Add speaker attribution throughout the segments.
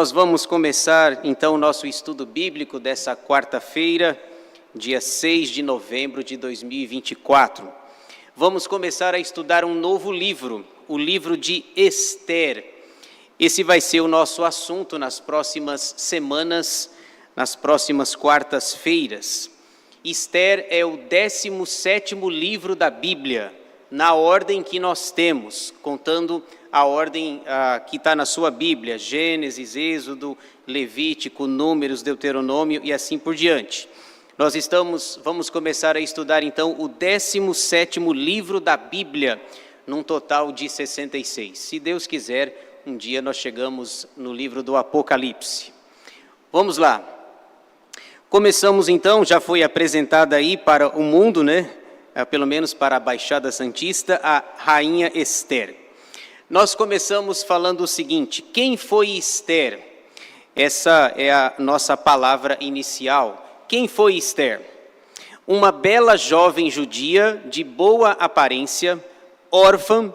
Speaker 1: Nós vamos começar então o nosso estudo bíblico dessa quarta-feira, dia 6 de novembro de 2024. Vamos começar a estudar um novo livro, o livro de Esther. Esse vai ser o nosso assunto nas próximas semanas, nas próximas quartas-feiras. Esther é o 17º livro da Bíblia, na ordem que nós temos, contando a ordem que está na sua Bíblia, Gênesis, Êxodo, Levítico, Números, Deuteronômio e assim por diante. Vamos começar a estudar então o 17º livro da Bíblia, num total de 66. Se Deus quiser, um dia nós chegamos no livro do Apocalipse. Vamos lá. Começamos então, já foi apresentada aí para o mundo, né? Pelo menos para a Baixada Santista, a Rainha Esther. Nós começamos falando o seguinte: quem foi Esther? Essa é a nossa palavra inicial. Quem foi Esther? Uma bela jovem judia de boa aparência, órfã,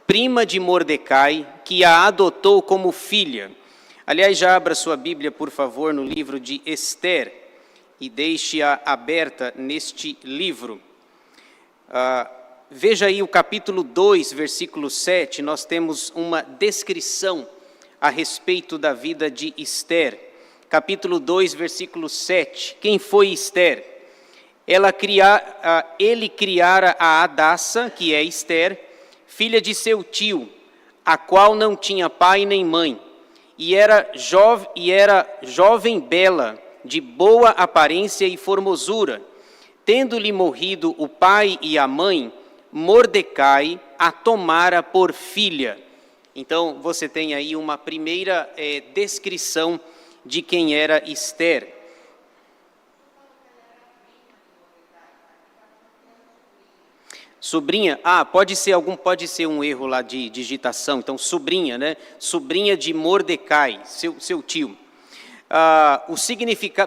Speaker 1: prima de Mordecai, que a adotou como filha. Aliás, já abra sua Bíblia, por favor, no livro de Esther e deixe-a aberta neste livro. Veja aí o capítulo 2, versículo 7, nós temos uma descrição a respeito da vida de Esther. Capítulo 2, versículo 7, quem foi Esther? Ele criara a Hadassa, que é Esther, filha de seu tio, a qual não tinha pai nem mãe, e era jovem bela, de boa aparência e formosura. Tendo-lhe morrido o pai e a mãe, Mordecai a tomara por filha. Então, você tem aí uma primeira descrição de quem era Esther. Sobrinha, pode ser um erro lá de digitação, então sobrinha, né? Sobrinha de Mordecai, seu tio.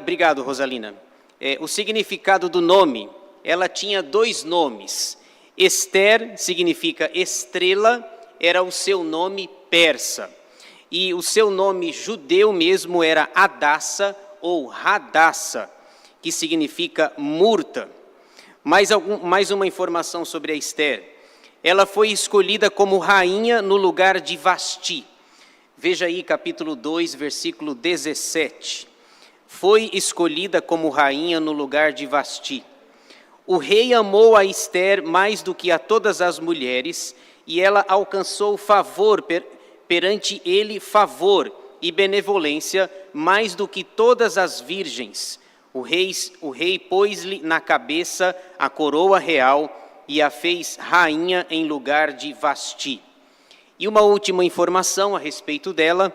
Speaker 1: Obrigado, Rosalina. O significado do nome, ela tinha dois nomes. Esther significa estrela, era o seu nome persa. E o seu nome judeu mesmo era Hadassa ou Hadassa, que significa murta. Mais uma informação sobre a Esther. Ela foi escolhida como rainha no lugar de Vasti. Veja aí capítulo 2, versículo 17. Foi escolhida como rainha no lugar de Vasti. O rei amou a Esther mais do que a todas as mulheres, e ela alcançou favor perante ele, favor e benevolência mais do que todas as virgens. O rei pôs-lhe na cabeça a coroa real e a fez rainha em lugar de Vasti. E uma última informação a respeito dela: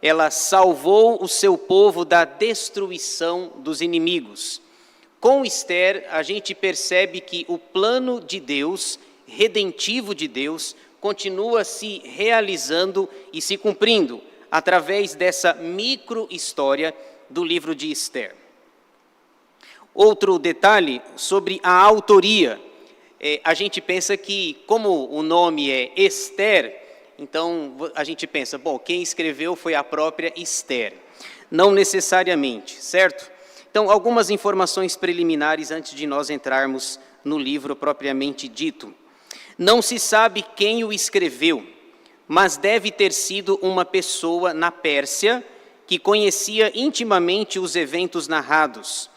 Speaker 1: ela salvou o seu povo da destruição dos inimigos. Com Esther, a gente percebe que o plano de Deus, redentivo de Deus, continua se realizando e se cumprindo através dessa micro-história do livro de Esther. Outro detalhe sobre a autoria. A gente pensa que, como o nome é Esther, então a gente pensa, quem escreveu foi a própria Esther. Não necessariamente, certo? Então, algumas informações preliminares antes de nós entrarmos no livro propriamente dito. Não se sabe quem o escreveu, mas deve ter sido uma pessoa na Pérsia que conhecia intimamente os eventos narrados.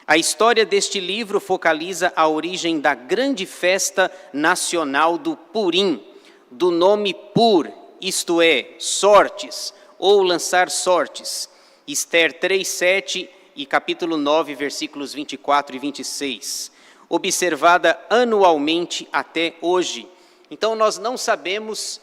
Speaker 1: A história deste livro focaliza a origem da grande festa nacional do Purim, do nome Pur, isto é, sortes, ou lançar sortes. Esther 3:7 e capítulo 9, versículos 24 e 26. Observada anualmente até hoje. Então, nós não sabemos,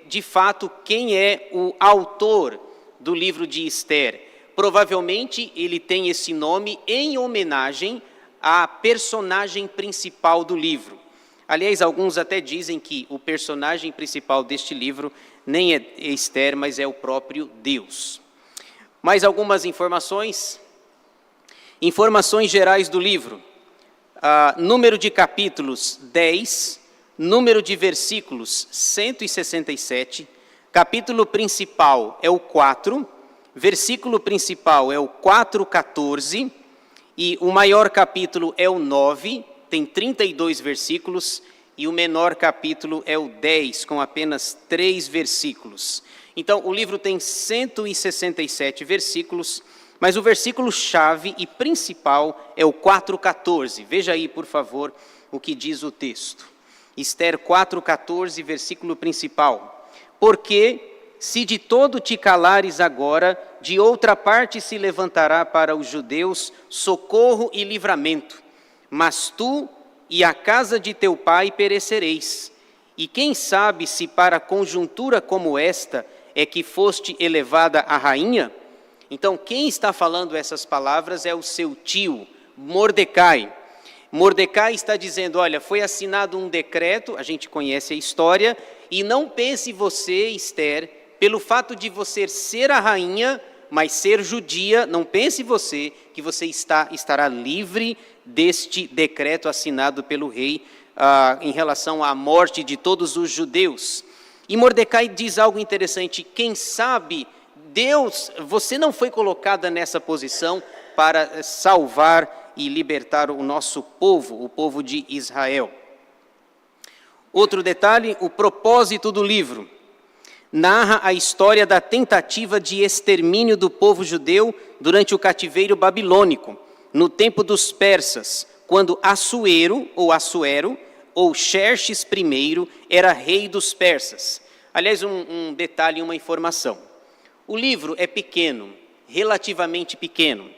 Speaker 1: de fato, quem é o autor do livro de Esther. Provavelmente, ele tem esse nome em homenagem à personagem principal do livro. Aliás, alguns até dizem que o personagem principal deste livro nem é Esther, mas é o próprio Deus. Mais algumas informações? Informações gerais do livro. Número de capítulos 10, número de versículos 167, capítulo principal é o 4, versículo principal é o 4:14, e o maior capítulo é o 9, tem 32 versículos, e o menor capítulo é o 10, com apenas 3 versículos. Então, o livro tem 167 versículos, mas o versículo-chave e principal é o 4:14. Veja aí, por favor, o que diz o texto. Ester 4:14, versículo principal. Porque, se de todo te calares agora, de outra parte se levantará para os judeus socorro e livramento. Mas tu e a casa de teu pai perecereis. E quem sabe se para conjuntura como esta é que foste elevada a rainha? Então, quem está falando essas palavras é o seu tio, Mordecai. Mordecai está dizendo, olha, foi assinado um decreto, a gente conhece a história, e não pense você, Ester, pelo fato de você ser a rainha, mas ser judia, não pense você que você estará livre deste decreto assinado pelo rei em relação à morte de todos os judeus. E Mordecai diz algo interessante, quem sabe Deus, você não foi colocada nessa posição para salvar e libertar o nosso povo, o povo de Israel. Outro detalhe, o propósito do livro. Narra a história da tentativa de extermínio do povo judeu durante o cativeiro babilônico, no tempo dos persas, quando Assuero, ou Xerxes I, era rei dos persas. Aliás, um detalhe, uma informação. O livro é pequeno, relativamente pequeno,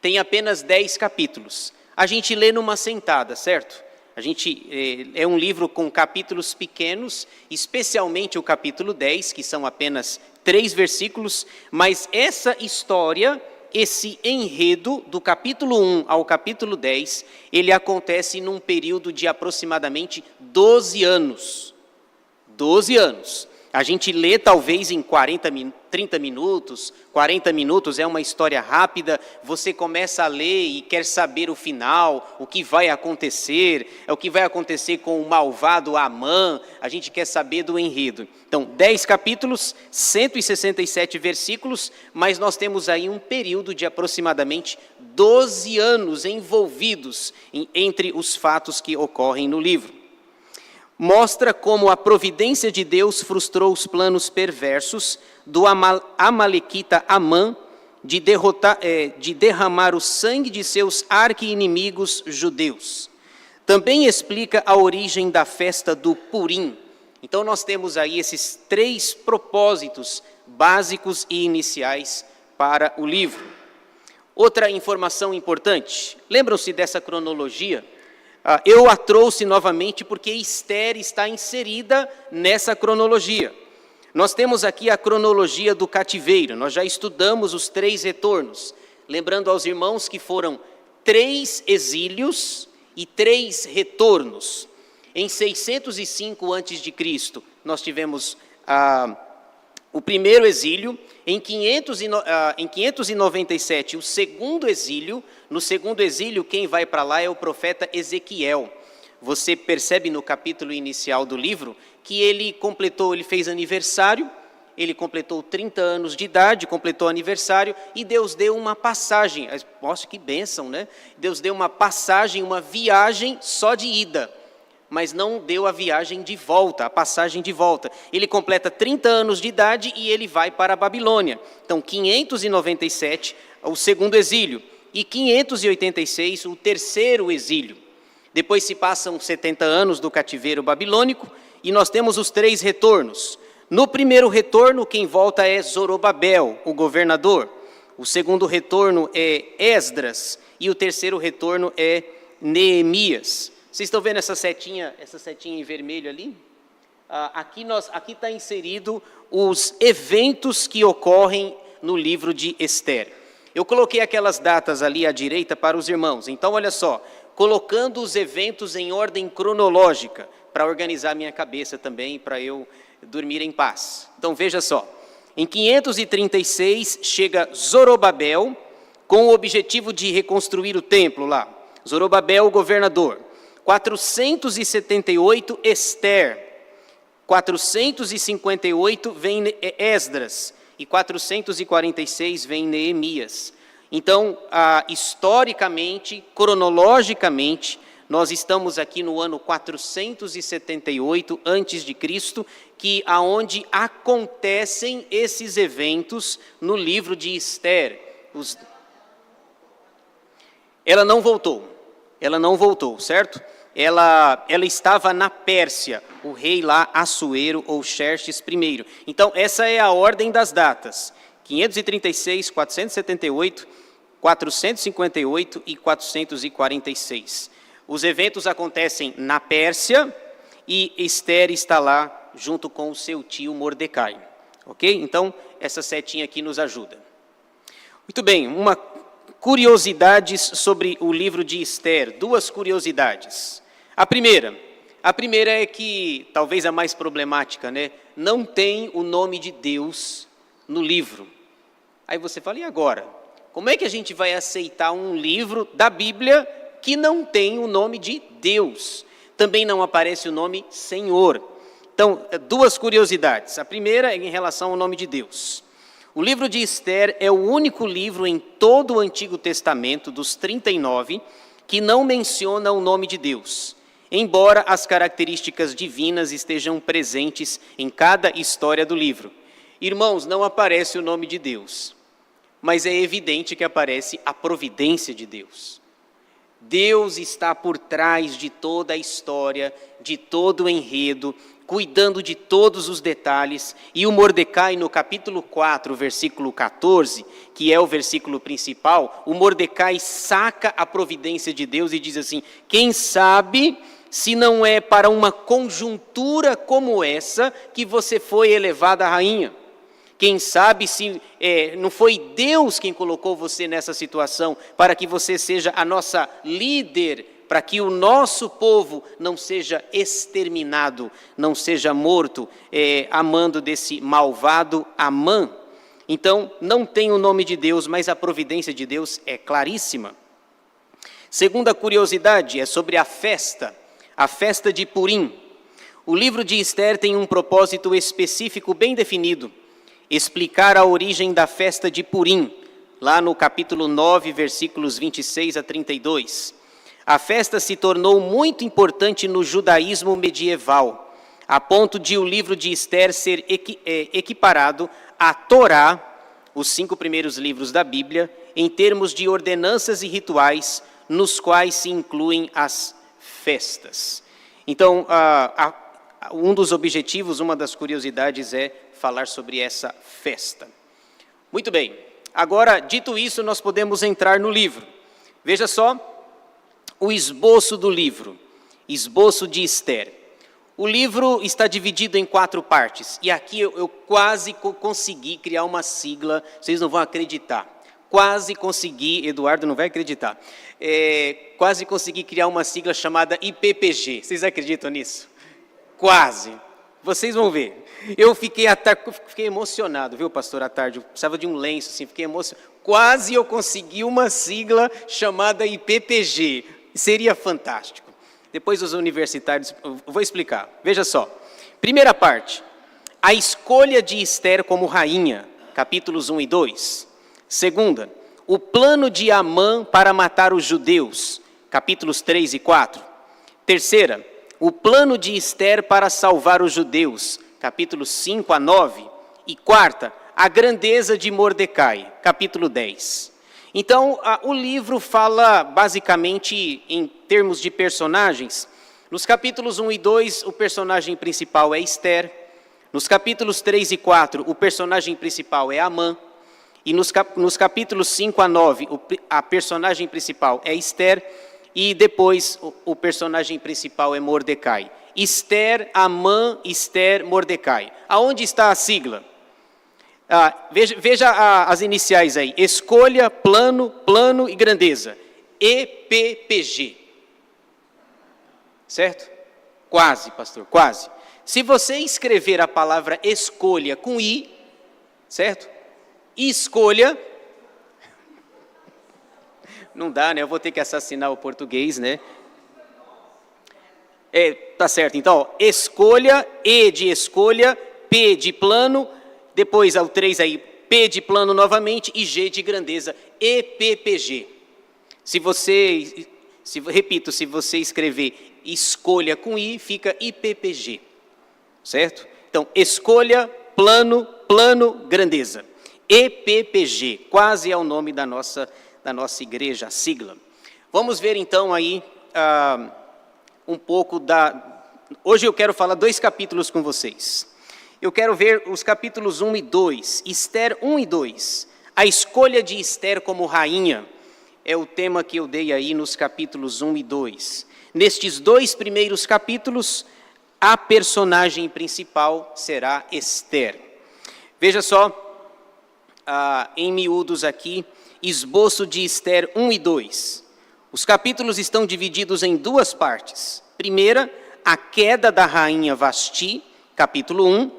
Speaker 1: tem apenas 10 capítulos. A gente lê numa sentada, certo? É um livro com capítulos pequenos, especialmente o capítulo 10, que são apenas 3 versículos, mas essa história, esse enredo, do capítulo 1 ao capítulo 10, ele acontece num período de aproximadamente 12 anos. 12 anos. A gente lê talvez em 30 minutos, 40 minutos, é uma história rápida, você começa a ler e quer saber o final, o que vai acontecer, o que vai acontecer com o malvado Amã, a gente quer saber do enredo. Então, 10 capítulos, 167 versículos, mas nós temos aí um período de aproximadamente 12 anos envolvidos entre os fatos que ocorrem no livro. Mostra como a providência de Deus frustrou os planos perversos do amalequita Amã de derramar o sangue de seus arqui-inimigos judeus. Também explica a origem da festa do Purim. Então nós temos aí esses 3 propósitos básicos e iniciais para o livro. Outra informação importante, lembram-se dessa cronologia? Eu a trouxe novamente porque Ester está inserida nessa cronologia. Nós temos aqui a cronologia do cativeiro, nós já estudamos os 3 retornos. Lembrando aos irmãos que foram 3 exílios e 3 retornos. Em 605 a.C., nós tivemos o primeiro exílio, em 597 o segundo exílio. No segundo exílio, quem vai para lá é o profeta Ezequiel. Você percebe no capítulo inicial do livro que ele fez aniversário, ele completou 30 anos de idade, completou aniversário, e Deus deu uma passagem. Nossa, que bênção, né? Deus deu uma passagem, uma viagem só de ida, mas não deu a viagem de volta, a passagem de volta. Ele completa 30 anos de idade e ele vai para a Babilônia. Então, 597, o segundo exílio, e 586, o terceiro exílio. Depois se passam 70 anos do cativeiro babilônico, e nós temos os 3 retornos. No primeiro retorno, quem volta é Zorobabel, o governador. O segundo retorno é Esdras, e o terceiro retorno é Neemias. Vocês estão vendo essa setinha em vermelho ali? Aqui está inserido os eventos que ocorrem no livro de Ester. Eu coloquei aquelas datas ali à direita para os irmãos. Então, olha só, colocando os eventos em ordem cronológica, para organizar minha cabeça também, para eu dormir em paz. Então, veja só, em 536 chega Zorobabel, com o objetivo de reconstruir o templo lá. Zorobabel, o governador. 478, Ester. 458 vem Esdras. e 446 vem Neemias. Então, historicamente, cronologicamente, nós estamos aqui no ano 478 a.C., aonde acontecem esses eventos no livro de Ester. Ela não voltou, certo? Ela estava na Pérsia, o rei lá Assuero ou Xerxes I. Então, essa é a ordem das datas: 536, 478, 458 e 446. Os eventos acontecem na Pérsia e Ester está lá junto com o seu tio Mordecai. Ok? Então, essa setinha aqui nos ajuda. Muito bem, curiosidades sobre o livro de Ester. Duas curiosidades. A primeira é que, talvez a mais problemática, né? Não tem o nome de Deus no livro. Aí você fala, e agora? Como é que a gente vai aceitar um livro da Bíblia que não tem o nome de Deus? Também não aparece o nome Senhor. Então, duas curiosidades. A primeira é em relação ao nome de Deus. O livro de Ester é o único livro em todo o Antigo Testamento, dos 39, que não menciona o nome de Deus, embora as características divinas estejam presentes em cada história do livro. Irmãos, não aparece o nome de Deus, mas é evidente que aparece a providência de Deus. Deus está por trás de toda a história, de todo o enredo, cuidando de todos os detalhes, e o Mordecai, no capítulo 4, versículo 14, que é o versículo principal, o Mordecai saca a providência de Deus e diz assim: quem sabe se não é para uma conjuntura como essa que você foi elevada a rainha? Quem sabe se não foi Deus quem colocou você nessa situação, para que você seja a nossa líder, para que o nosso povo não seja exterminado, não seja morto, amando desse malvado Amã. Então, não tem o nome de Deus, mas a providência de Deus é claríssima. Segunda curiosidade é sobre a festa de Purim. O livro de Ester tem um propósito específico bem definido: explicar a origem da festa de Purim, lá no capítulo 9, versículos 26 a 32. A festa se tornou muito importante no judaísmo medieval, a ponto de o livro de Ester ser equiparado à Torá, os 5 primeiros livros da Bíblia, em termos de ordenanças e rituais, nos quais se incluem as festas. Então, um dos objetivos, uma das curiosidades é falar sobre essa festa. Muito bem, agora, dito isso, nós podemos entrar no livro. Veja só o esboço do livro, esboço de Ester. O livro está dividido em 4 partes, e aqui eu quase consegui criar uma sigla, vocês não vão acreditar. Quase consegui, Eduardo não vai acreditar, quase consegui criar uma sigla chamada IPPG. Vocês acreditam nisso? Quase. Vocês vão ver. Eu fiquei emocionado, viu, pastor, à tarde. Eu precisava de um lenço, assim, fiquei emocionado. Quase eu consegui uma sigla chamada IPPG. Seria fantástico. Depois os universitários, eu vou explicar. Veja só. Primeira parte, a escolha de Ester como rainha, capítulos 1 e 2. Segunda, o plano de Amã para matar os judeus, capítulos 3 e 4. Terceira, o plano de Ester para salvar os judeus, capítulos 5 a 9. E quarta, a grandeza de Mordecai, capítulo 10. Então, o livro fala basicamente em termos de personagens. Nos capítulos 1 e 2, o personagem principal é Ester. Nos capítulos 3 e 4, o personagem principal é Amã. E nos capítulos 5 a 9, a personagem principal é Ester. E depois, o personagem principal é Mordecai. Ester, Amã, Ester, Mordecai. Aonde está a sigla? Veja as iniciais aí: escolha, plano e grandeza. EPPG. Certo? Quase, pastor, quase. Se você escrever a palavra escolha com I, certo? Escolha. Não dá, né? Eu vou ter que assassinar o português, né? Tá certo. Então, escolha, E de escolha, P de plano, Depois, ao 3, aí, P de plano novamente e G de grandeza, EPPG. Se você escrever escolha com I, fica IPPG, certo? Então, escolha, plano, grandeza. EPPG, quase é o nome da nossa igreja, a sigla. Vamos ver então aí um pouco Hoje eu quero falar 2 capítulos com vocês. Eu quero ver os capítulos 1 e 2, Ester 1 e 2. A escolha de Ester como rainha é o tema que eu dei aí nos capítulos 1 e 2. Nestes 2 primeiros capítulos, a personagem principal será Ester. Veja só, em miúdos aqui, esboço de Ester 1 e 2. Os capítulos estão divididos em 2 partes. Primeira, a queda da rainha Vasti, capítulo 1,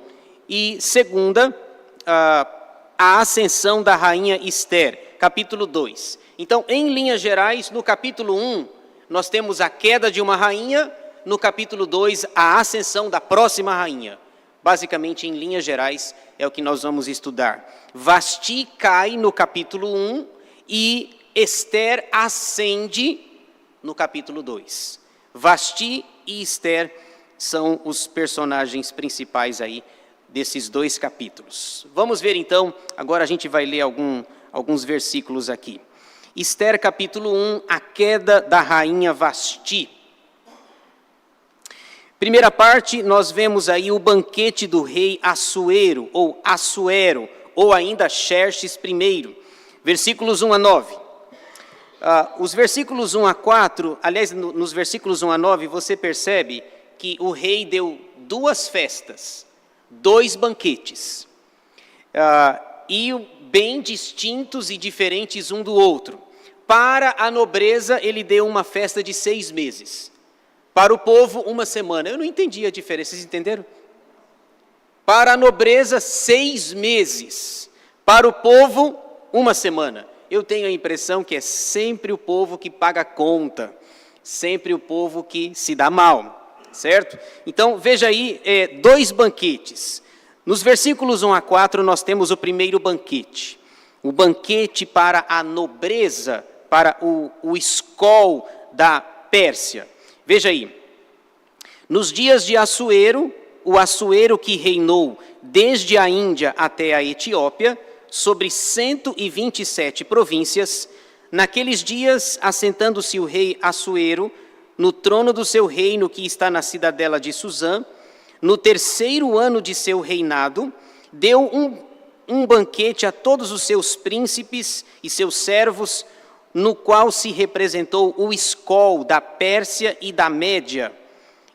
Speaker 1: e segunda, a ascensão da rainha Ester, capítulo 2. Então, em linhas gerais, no capítulo 1, nós temos a queda de uma rainha, no capítulo 2, a ascensão da próxima rainha. Basicamente, em linhas gerais, é o que nós vamos estudar. Vasti cai no capítulo 1 e Ester ascende no capítulo 2. Vasti e Ester são os personagens principais aí desses 2 capítulos. Vamos ver então, agora a gente vai ler alguns versículos aqui. Ester capítulo 1, a queda da rainha Vasti. Primeira parte, nós vemos aí o banquete do rei Assuero, ou Assuero, ou ainda Xerxes I, versículos 1 a 9. Os versículos 1 a 4, aliás, nos versículos 1 a 9, você percebe que o rei deu 2 festas, 2 banquetes, e bem distintos e diferentes um do outro. Para a nobreza, ele deu uma festa de 6 meses. Para o povo, 1 semana. Eu não entendi a diferença, vocês entenderam? Para a nobreza, 6 meses. Para o povo, 1 semana. Eu tenho a impressão que é sempre o povo que paga a conta, sempre o povo que se dá mal, certo? Então, veja aí, 2 banquetes. Nos versículos 1 a 4, nós temos o primeiro banquete. O banquete para a nobreza, para o escol da Pérsia. Veja aí, nos dias de Assuero, o Assuero que reinou desde a Índia até a Etiópia, sobre 127 províncias, naqueles dias, assentando-se o rei Assuero no trono do seu reino que está na cidadela de Suzã, no 3º ano de seu reinado, deu um banquete a todos os seus príncipes e seus servos, no qual se representou o escol da Pérsia e da Média,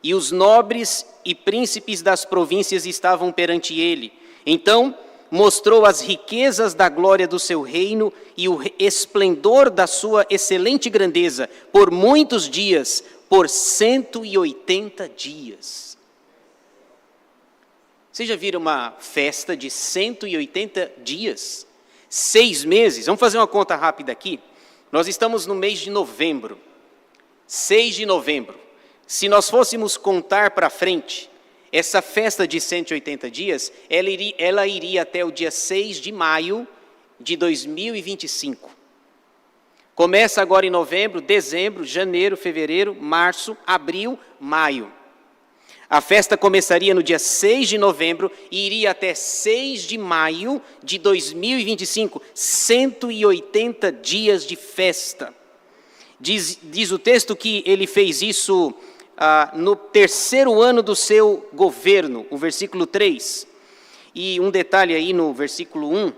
Speaker 1: e os nobres e príncipes das províncias estavam perante ele. Então, mostrou as riquezas da glória do seu reino e o esplendor da sua excelente grandeza por muitos dias, por 180 dias. Vocês já viram uma festa de 180 dias? 6 meses? Vamos fazer uma conta rápida aqui. Nós estamos no mês de novembro, 6 de novembro. Se nós fôssemos contar para frente, essa festa de 180 dias, ela iria até o dia 6 de maio de 2025. Começa agora em novembro, dezembro, janeiro, fevereiro, março, abril, maio. A festa começaria no dia 6 de novembro e iria até 6 de maio de 2025, 180 dias de festa. Diz o texto que ele fez isso no 3º ano do seu governo, o versículo 3. E um detalhe aí no versículo 1,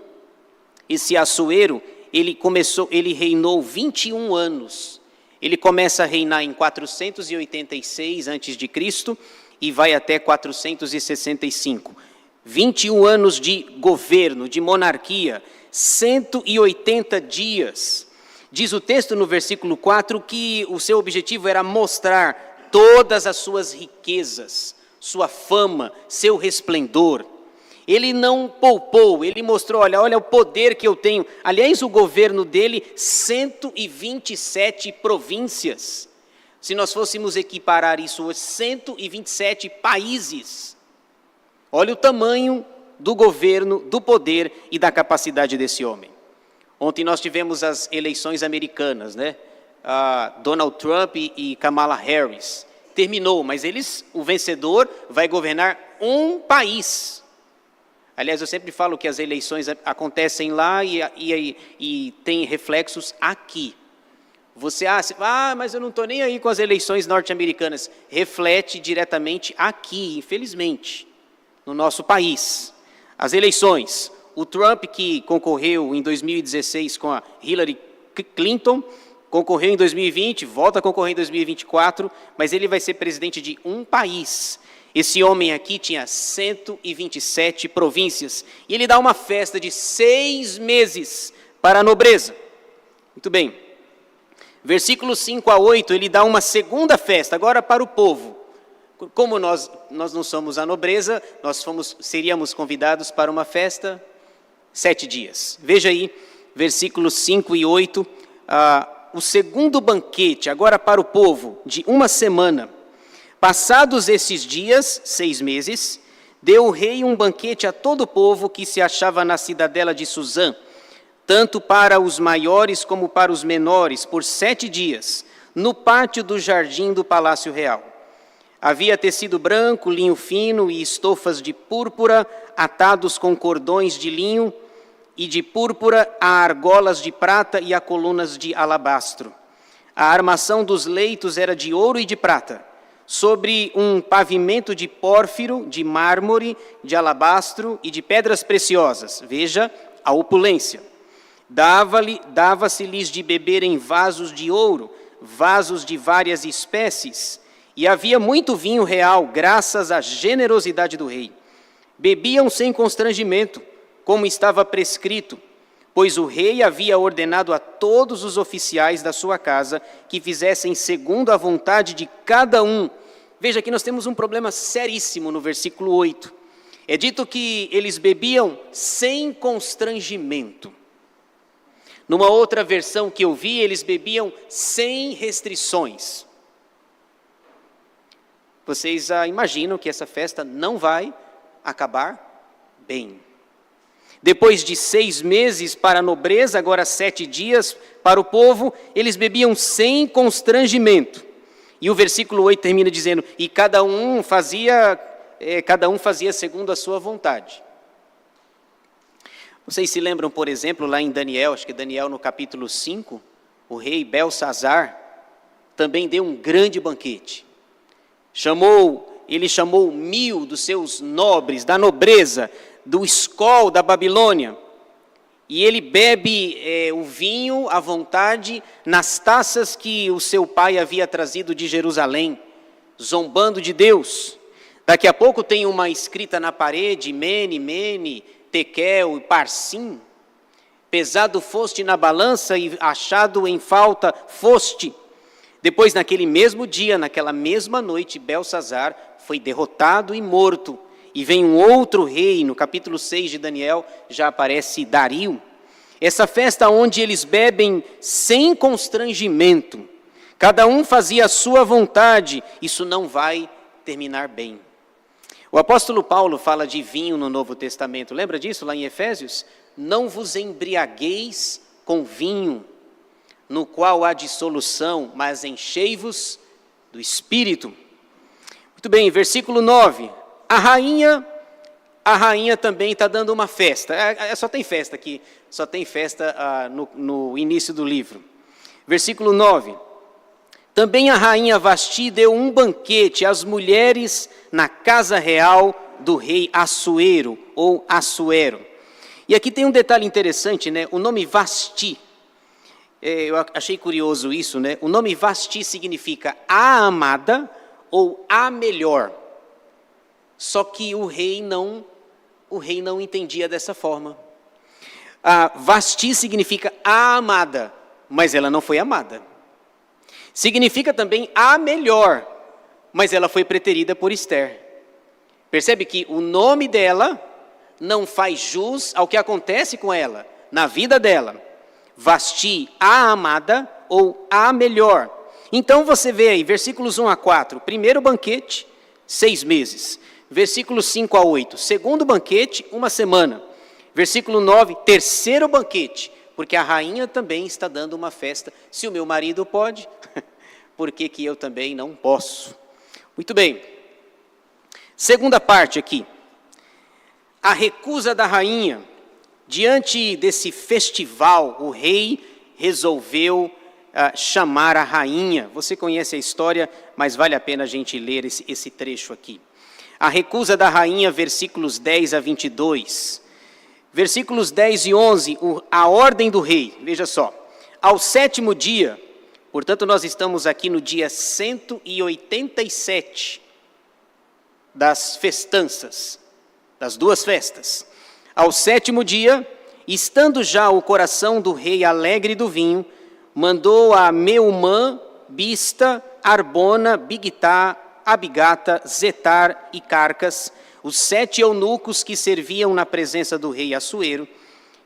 Speaker 1: esse Assuero, ele reinou 21 anos. Ele começa a reinar em 486 a.C., e vai até 465. 21 anos de governo, de monarquia, 180 dias. Diz o texto no versículo 4 que o seu objetivo era mostrar todas as suas riquezas, sua fama, seu resplendor. Ele não poupou, ele mostrou, olha o poder que eu tenho. Aliás, o governo dele, 127 províncias. Se nós fôssemos equiparar isso a 127 países, olha o tamanho do governo, do poder e da capacidade desse homem. Ontem nós tivemos as eleições americanas, né? Donald Trump e Kamala Harris. Terminou, mas o vencedor vai governar um país. Aliás, eu sempre falo que as eleições acontecem lá e tem reflexos aqui. Você mas eu não estou nem aí com as eleições norte-americanas. Reflete diretamente aqui, infelizmente, no nosso país. As eleições, o Trump, que concorreu em 2016 com a Hillary Clinton, concorreu em 2020, volta a concorrer em 2024, mas ele vai ser presidente de um país. Esse homem aqui tinha 127 províncias, e ele dá uma festa de 6 meses para a nobreza. Muito bem. Versículos 5 a 8, ele dá uma segunda festa, agora para o povo. Como nós não somos a nobreza, seríamos convidados para uma festa 7 dias. Veja aí, versículos 5 e 8, o segundo banquete, agora para o povo, de uma semana. Passados esses dias, 6 meses, deu o rei um banquete a todo o povo que se achava na cidadela de Susã, tanto para os maiores como para os menores, por 7 dias, no pátio do jardim do palácio real. Havia tecido branco, linho fino e estofas de púrpura, atados com cordões de linho, e de púrpura a argolas de prata e a colunas de alabastro. A armação dos leitos era de ouro e de prata, sobre um pavimento de pórfiro, de mármore, de alabastro e de pedras preciosas. Veja a opulência. Dava-se-lhes de beber em vasos de ouro, vasos de várias espécies, e havia muito vinho real, graças à generosidade do rei. Bebiam sem constrangimento, como estava prescrito, pois o rei havia ordenado a todos os oficiais da sua casa que fizessem segundo a vontade de cada um. Veja que nós temos um problema seríssimo no versículo 8. É dito que eles bebiam sem constrangimento. Numa outra versão que eu vi, eles bebiam sem restrições. Vocês imaginam que essa festa não vai acabar bem. Depois de 6 meses para a nobreza, agora 7 dias para o povo, eles bebiam sem constrangimento. E o versículo 8 termina dizendo, e cada um fazia segundo a sua vontade. Vocês se lembram, por exemplo, lá em Daniel, acho que Daniel no capítulo 5, o rei Belsazar também deu um grande banquete. Ele chamou 1000 dos seus nobres, da nobreza, do escol da Babilônia, e ele bebe o vinho à vontade nas taças que o seu pai havia trazido de Jerusalém, zombando de Deus. Daqui a pouco tem uma escrita na parede, Mene, Mene, Tekel e Parsim, pesado foste na balança e achado em falta foste. Depois, naquele mesmo dia, naquela mesma noite, Belsazar foi derrotado e morto. E vem um outro rei, no capítulo 6 de Daniel, já aparece Dario. Essa festa onde eles bebem sem constrangimento, cada um fazia a sua vontade, isso não vai terminar bem. O apóstolo Paulo fala de vinho no Novo Testamento, lembra disso lá em Efésios? Não vos embriagueis com vinho, no qual há dissolução, mas enchei-vos do Espírito. Muito bem, versículo 9. A rainha também está dando uma festa. Só tem festa aqui, só tem festa no início do livro. Versículo 9. Também a rainha Vasti deu um banquete às mulheres na casa real do rei Assuero, ou Assuero. E aqui tem um detalhe interessante, né? O nome Vasti, eu achei curioso isso, né? O nome Vasti significa a amada ou a melhor. Só que o rei não entendia dessa forma. Vasti significa a amada, mas ela não foi amada. Significa também a melhor, mas ela foi preterida por Esther. Percebe que o nome dela não faz jus ao que acontece com ela, na vida dela. Vasti, a amada ou a melhor. Então você vê aí, versículos 1 a 4, primeiro banquete, 6 meses. Versículos 5 a 8, segundo banquete, 1 semana. Versículo 9, terceiro banquete, porque a rainha também está dando uma festa. Se o meu marido pode, por que que eu também não posso? Muito bem. Segunda parte aqui. A recusa da rainha. Diante desse festival, o rei resolveu chamar a rainha. Você conhece a história, mas vale a pena a gente ler esse trecho aqui. A recusa da rainha, versículos 10 a 22. Versículos 10 e 11, a ordem do rei. Veja só. Ao sétimo dia, portanto nós estamos aqui no dia 187 das festanças, das duas festas. Ao sétimo dia, estando já o coração do rei alegre do vinho, mandou a Meumã, Bista, Arbona, Bigtá, Abigata, Zetar e Carcas, os 7 eunucos que serviam na presença do rei Assuero,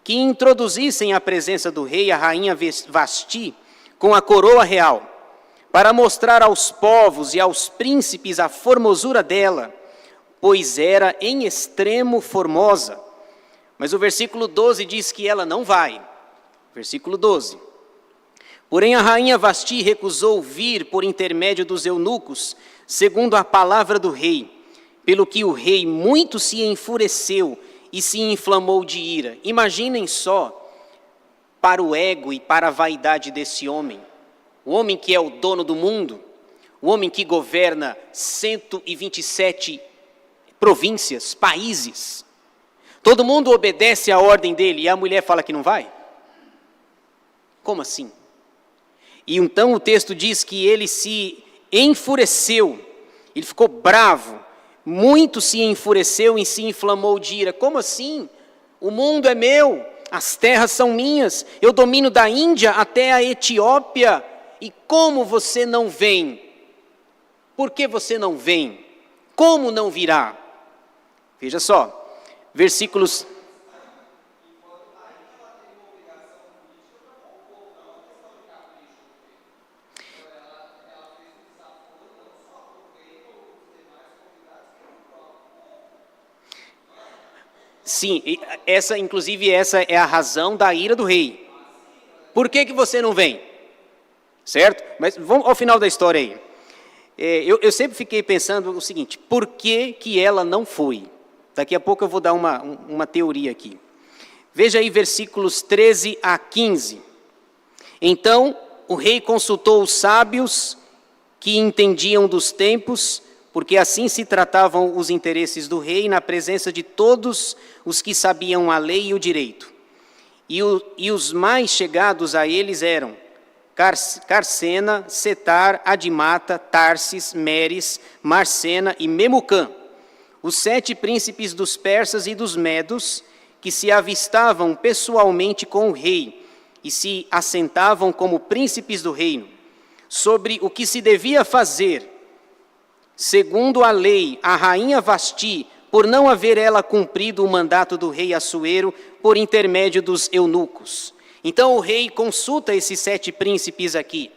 Speaker 1: que introduzissem à presença do rei a rainha Vasti com a coroa real, para mostrar aos povos e aos príncipes a formosura dela, pois era em extremo formosa. Mas o versículo 12 diz que ela não vai. Versículo 12. Porém a rainha Vasti recusou vir por intermédio dos eunucos, segundo a palavra do rei, pelo que o rei muito se enfureceu e se inflamou de ira. Imaginem só, para o ego e para a vaidade desse homem, o homem que é o dono do mundo, o homem que governa 127 províncias, países, todo mundo obedece à ordem dele e a mulher fala que não vai? Como assim? E então o texto diz que ele se enfureceu, ele ficou bravo, muito se enfureceu e se inflamou de ira. Como assim? O mundo é meu, as terras são minhas, eu domino da Índia até a Etiópia, e como você não vem? Por que você não vem? Como não virá? Veja só, versículos... Sim, inclusive essa é a razão da ira do rei. Por que que você não vem? Certo? Mas vamos ao final da história aí. Eu sempre fiquei pensando o seguinte, por que que ela não foi? Daqui a pouco eu vou dar uma teoria aqui. Veja aí versículos 13 a 15. Então o rei consultou os sábios que entendiam dos tempos, porque assim se tratavam os interesses do rei na presença de todos os que sabiam a lei e o direito. E os mais chegados a eles eram Carcena, Setar, Adimata, Tarsis, Meres, Marcena e Memucã, os 7 príncipes dos persas e dos medos, que se avistavam pessoalmente com o rei e se assentavam como príncipes do reino, sobre o que se devia fazer. Segundo a lei, a rainha Vasti, por não haver ela cumprido o mandato do rei Assuero por intermédio dos eunucos. Então o rei consulta esses 7 príncipes aqui.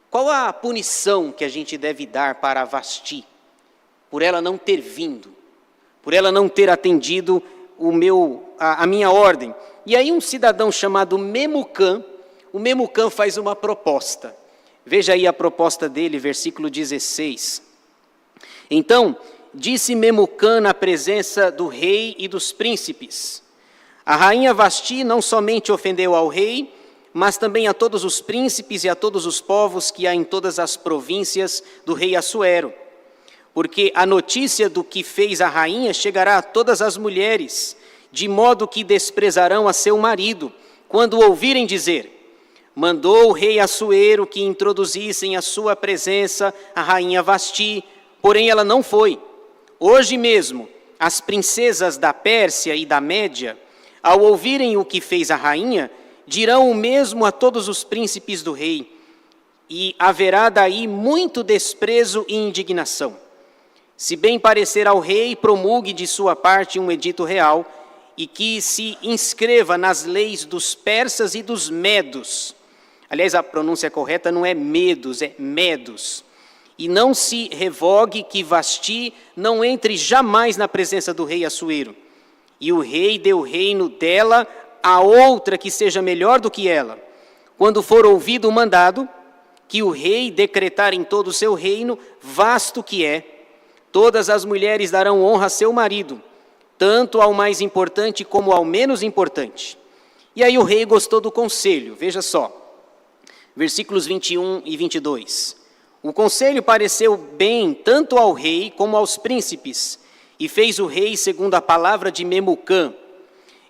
Speaker 1: Qual a punição que a gente deve dar para Vasti? Por ela não ter vindo, por ela não ter atendido a minha ordem. E aí um cidadão chamado Memucã, o Memucã faz uma proposta. Veja aí a proposta dele, versículo 16. Então, disse Memucã na presença do rei e dos príncipes: a rainha Vasti não somente ofendeu ao rei, mas também a todos os príncipes e a todos os povos que há em todas as províncias do rei Assuero. Porque a notícia do que fez a rainha chegará a todas as mulheres, de modo que desprezarão a seu marido, quando ouvirem dizer: mandou o rei Assuero que introduzissem à sua presença a rainha Vasti, porém ela não foi. Hoje mesmo, as princesas da Pérsia e da Média, ao ouvirem o que fez a rainha, dirão o mesmo a todos os príncipes do rei, e haverá daí muito desprezo e indignação. Se bem parecer ao rei, promulgue de sua parte um edito real, e que se inscreva nas leis dos persas e dos medos. Aliás, a pronúncia correta não é medos, é medos. e não se revogue que Vasti não entre jamais na presença do rei Assuero. E o rei deu o reino dela a outra que seja melhor do que ela. Quando for ouvido o mandado, que o rei decretar em todo o seu reino, vasto que é, todas as mulheres darão honra a seu marido, tanto ao mais importante como ao menos importante. E aí o rei gostou do conselho, veja só, versículos 21 e 22. O conselho pareceu bem tanto ao rei como aos príncipes, e fez o rei segundo a palavra de Memucã.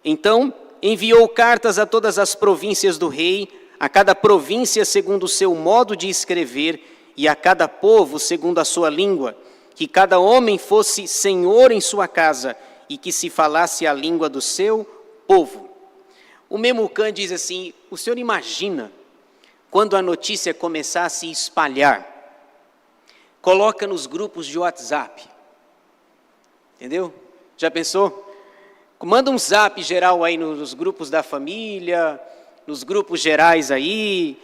Speaker 1: Então enviou cartas a todas as províncias do rei, a cada província segundo o seu modo de escrever, e a cada povo segundo a sua língua, que cada homem fosse senhor em sua casa, e que se falasse a língua do seu povo. O Memucã diz assim: o senhor imagina quando a notícia começar a se espalhar, coloca nos grupos de WhatsApp, entendeu? Já pensou? Manda um zap geral aí nos grupos da família, nos grupos gerais aí,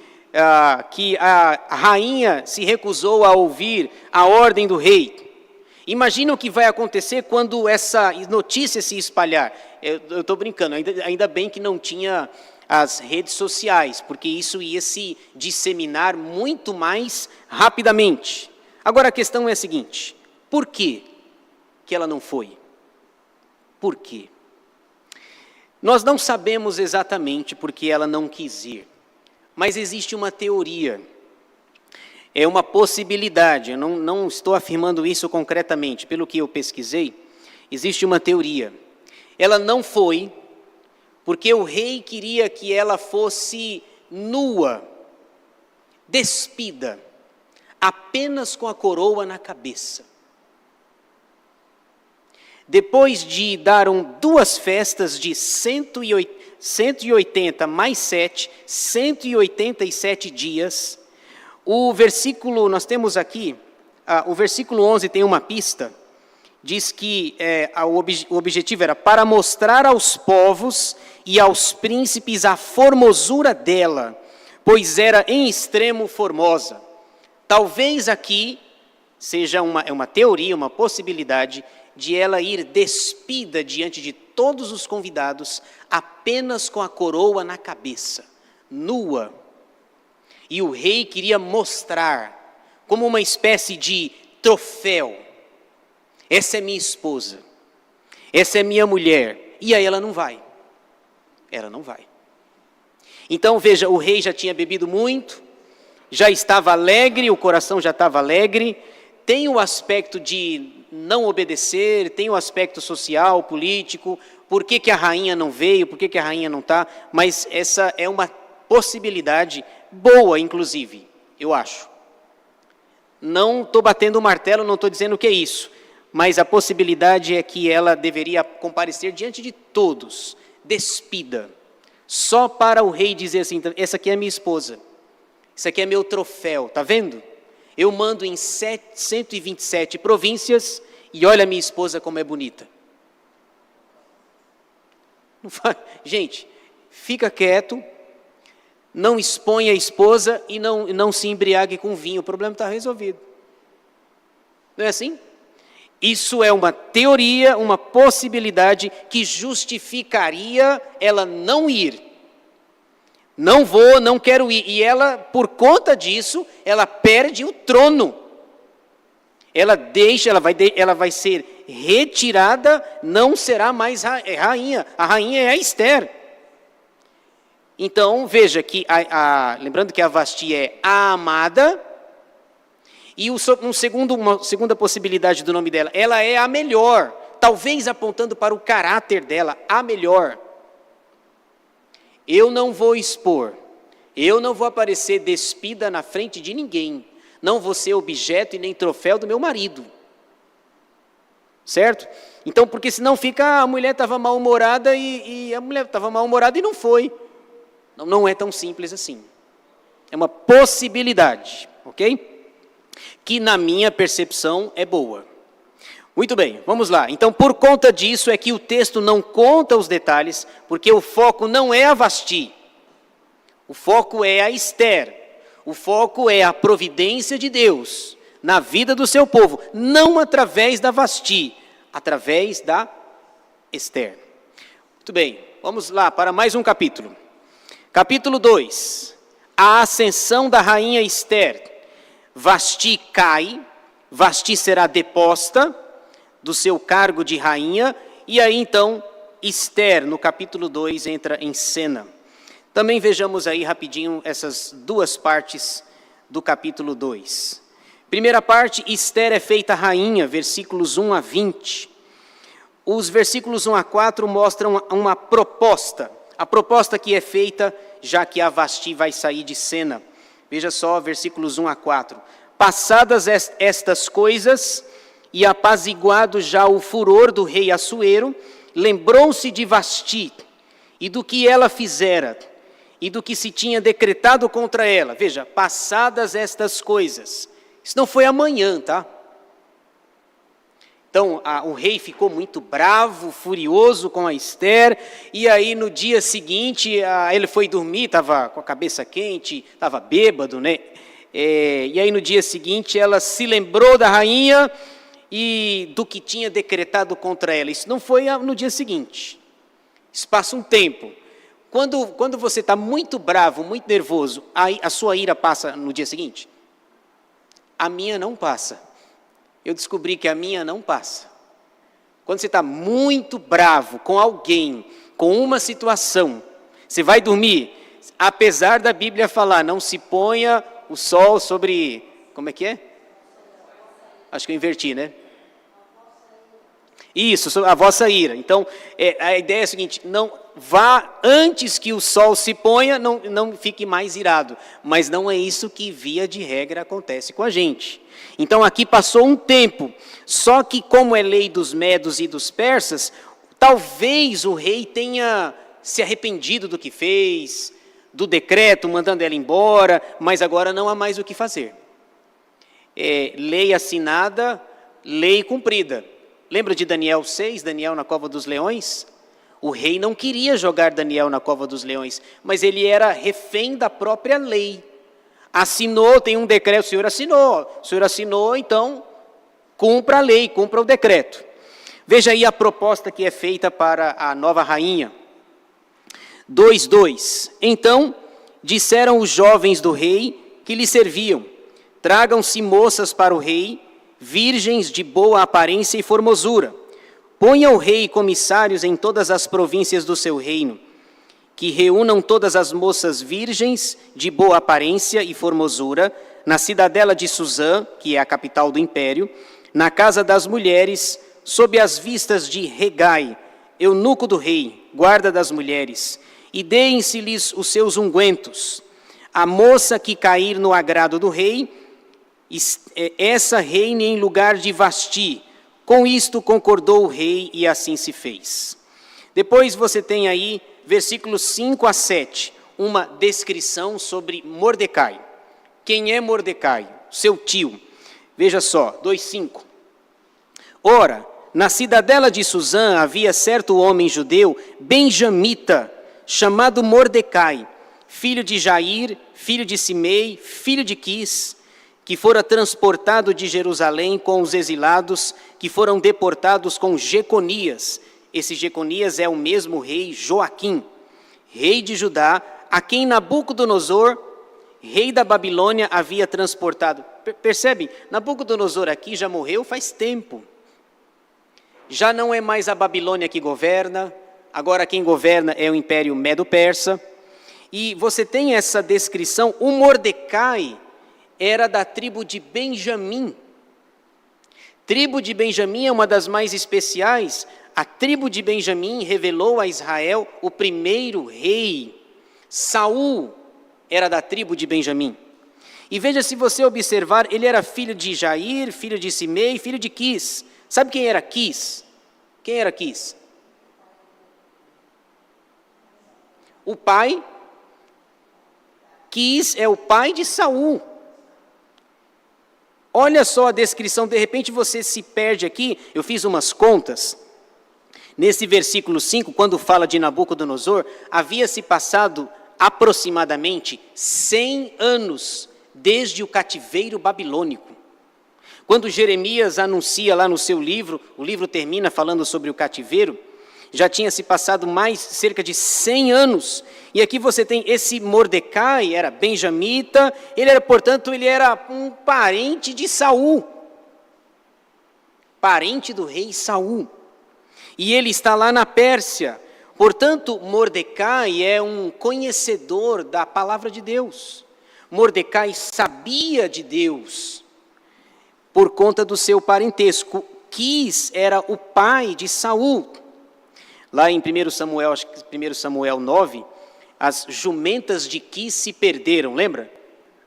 Speaker 1: que a rainha se recusou a ouvir a ordem do rei. Imagina o que vai acontecer quando essa notícia se espalhar. Eu estou brincando, ainda bem que não tinha as redes sociais, porque isso ia se disseminar muito mais rapidamente. Agora a questão é a seguinte: por que ela não foi? Por quê? Nós não sabemos exatamente por que ela não quis ir, mas existe uma teoria, é uma possibilidade, eu não estou afirmando isso concretamente, pelo que eu pesquisei, existe uma teoria. Ela não foi porque o rei queria que ela fosse nua, despida, apenas com a coroa na cabeça. Depois de dar duas festas de 180 mais 7, 187 dias, o versículo, nós temos aqui, o versículo 11 tem uma pista, diz que o objetivo era para mostrar aos povos e aos príncipes a formosura dela, pois era em extremo formosa. Talvez aqui seja uma teoria, uma possibilidade de ela ir despida diante de todos os convidados, apenas com a coroa na cabeça, nua. E o rei queria mostrar, como uma espécie de troféu: essa é minha esposa, essa é minha mulher. E aí ela não vai. Ela não vai. Então veja, o rei já tinha bebido muito, já estava alegre, o coração já estava alegre, tem o aspecto de não obedecer, tem o aspecto social, político, por que a rainha não veio, por que a rainha não está, mas essa é uma possibilidade boa, inclusive, eu acho. Não estou batendo o martelo, não estou dizendo que é isso, mas a possibilidade é que ela deveria comparecer diante de todos, despida, só para o rei dizer assim: essa aqui é minha esposa, isso aqui é meu troféu, está vendo? Eu mando em 127 províncias e olha a minha esposa como é bonita. Gente, fica quieto, não exponha a esposa e não se embriague com vinho, o problema está resolvido. Não é assim? Isso é uma teoria, uma possibilidade que justificaria ela não ir. Não vou, não quero ir. E ela, por conta disso, ela perde o trono. Ela vai ser retirada, não será mais rainha. A rainha é a Ester. Então, veja que, lembrando que a Vasti é a amada, e uma segunda possibilidade do nome dela, ela é a melhor, talvez apontando para o caráter dela, a melhor. Eu não vou expor, eu não vou aparecer despida na frente de ninguém, não vou ser objeto e nem troféu do meu marido, certo? Então, porque senão fica, a mulher estava mal-humorada e a mulher estava mal-humorada e não foi. Não é tão simples assim, é uma possibilidade, ok? Que na minha percepção é boa. Muito bem, vamos lá. Então, por conta disso é que o texto não conta os detalhes, porque o foco não é a Vasti, o foco é a Ester, o foco é a providência de Deus, na vida do seu povo, não através da Vasti, através da Ester. Muito bem, vamos lá para mais um capítulo. Capítulo 2, a ascensão da rainha Ester. Vasti cai, Vasti será deposta do seu cargo de rainha, e aí então Ester, no capítulo 2, entra em cena. Também vejamos aí rapidinho essas duas partes do capítulo 2. Primeira parte, Ester é feita rainha, versículos 1 a 20. Os versículos 1 a 4 mostram uma proposta. A proposta que é feita, já que a Vasti vai sair de cena. Veja só, versículos 1 a 4. Passadas estas coisas, e apaziguado já o furor do rei Assuero, lembrou-se de Vasti, e do que ela fizera, e do que se tinha decretado contra ela. Veja, passadas estas coisas. Isso não foi amanhã, tá? Então, o rei ficou muito bravo, furioso com a Ester, e aí no dia seguinte, ele foi dormir, estava com a cabeça quente, estava bêbado, né? E aí no dia seguinte ela se lembrou da rainha e do que tinha decretado contra ela. Isso não foi no dia seguinte, isso passa um tempo. Quando você está muito bravo, muito nervoso, a sua ira passa no dia seguinte? A minha não passa. Eu descobri que a minha não passa. Quando você está muito bravo com alguém, com uma situação, você vai dormir, apesar da Bíblia falar, não se ponha o sol sobre, como é que é? Acho que eu inverti, né? Isso, a vossa ira. Então, a ideia é a seguinte, não vá antes que o sol se ponha, não fique mais irado. Mas não é isso que, via de regra, acontece com a gente. Então, aqui passou um tempo, só que como é lei dos medos e dos persas, talvez o rei tenha se arrependido do que fez, do decreto, mandando ela embora, mas agora não há mais o que fazer. Lei assinada, lei cumprida. Lembra de Daniel 6, Daniel na cova dos leões? O rei não queria jogar Daniel na cova dos leões, mas ele era refém da própria lei. Assinou, tem um decreto, o senhor assinou, então cumpra a lei, cumpra o decreto. Veja aí a proposta que é feita para a nova rainha. 2:2. Então disseram os jovens do rei que lhe serviam, tragam-se moças para o rei, virgens de boa aparência e formosura. Ponha o rei comissários em todas as províncias do seu reino, que reúnam todas as moças virgens de boa aparência e formosura, na cidadela de Suzã, que é a capital do império, na casa das mulheres, sob as vistas de Regai, eunuco do rei, guarda das mulheres, e deem-se-lhes os seus ungüentos. A moça que cair no agrado do rei, essa reine em lugar de Vasti. Com isto concordou o rei e assim se fez. Depois você tem aí, versículos 5 a 7, uma descrição sobre Mordecai. Quem é Mordecai? Seu tio. Veja só, 2:5. Ora, na cidadela de Suzã havia certo homem judeu, benjamita, chamado Mordecai, filho de Jair, filho de Simei, filho de Quis, que fora transportado de Jerusalém com os exilados que foram deportados com Jeconias. Esse Jeconias é o mesmo rei Joaquim, rei de Judá, a quem Nabucodonosor, rei da Babilônia, havia transportado. Percebe? Nabucodonosor aqui já morreu faz tempo. Já não é mais a Babilônia que governa, agora quem governa é o Império Medo-Persa. E você tem essa descrição, o Mordecai era da tribo de Benjamim. Tribo de Benjamim é uma das mais especiais. A tribo de Benjamim revelou a Israel o primeiro rei. Saul era da tribo de Benjamim. E veja, se você observar, ele era filho de Jair, filho de Simei, filho de Quis. Sabe quem era Quis? Quem era Quis? O pai. Quis é o pai de Saul. Olha só a descrição, de repente você se perde aqui. Eu fiz umas contas. Nesse versículo 5, quando fala de Nabucodonosor, havia se passado aproximadamente 100 anos desde o cativeiro babilônico. Quando Jeremias anuncia lá no seu livro, o livro termina falando sobre o cativeiro, já tinha se passado cerca de 100 anos, e aqui você tem esse Mordecai, era benjamita, portanto, ele era um parente de Saul, parente do rei Saul, e ele está lá na Pérsia. Portanto, Mordecai é um conhecedor da palavra de Deus. Mordecai sabia de Deus por conta do seu parentesco. Quis era o pai de Saul. Lá em 1 Samuel, acho que 1 Samuel 9, as jumentas de Quis se perderam, lembra?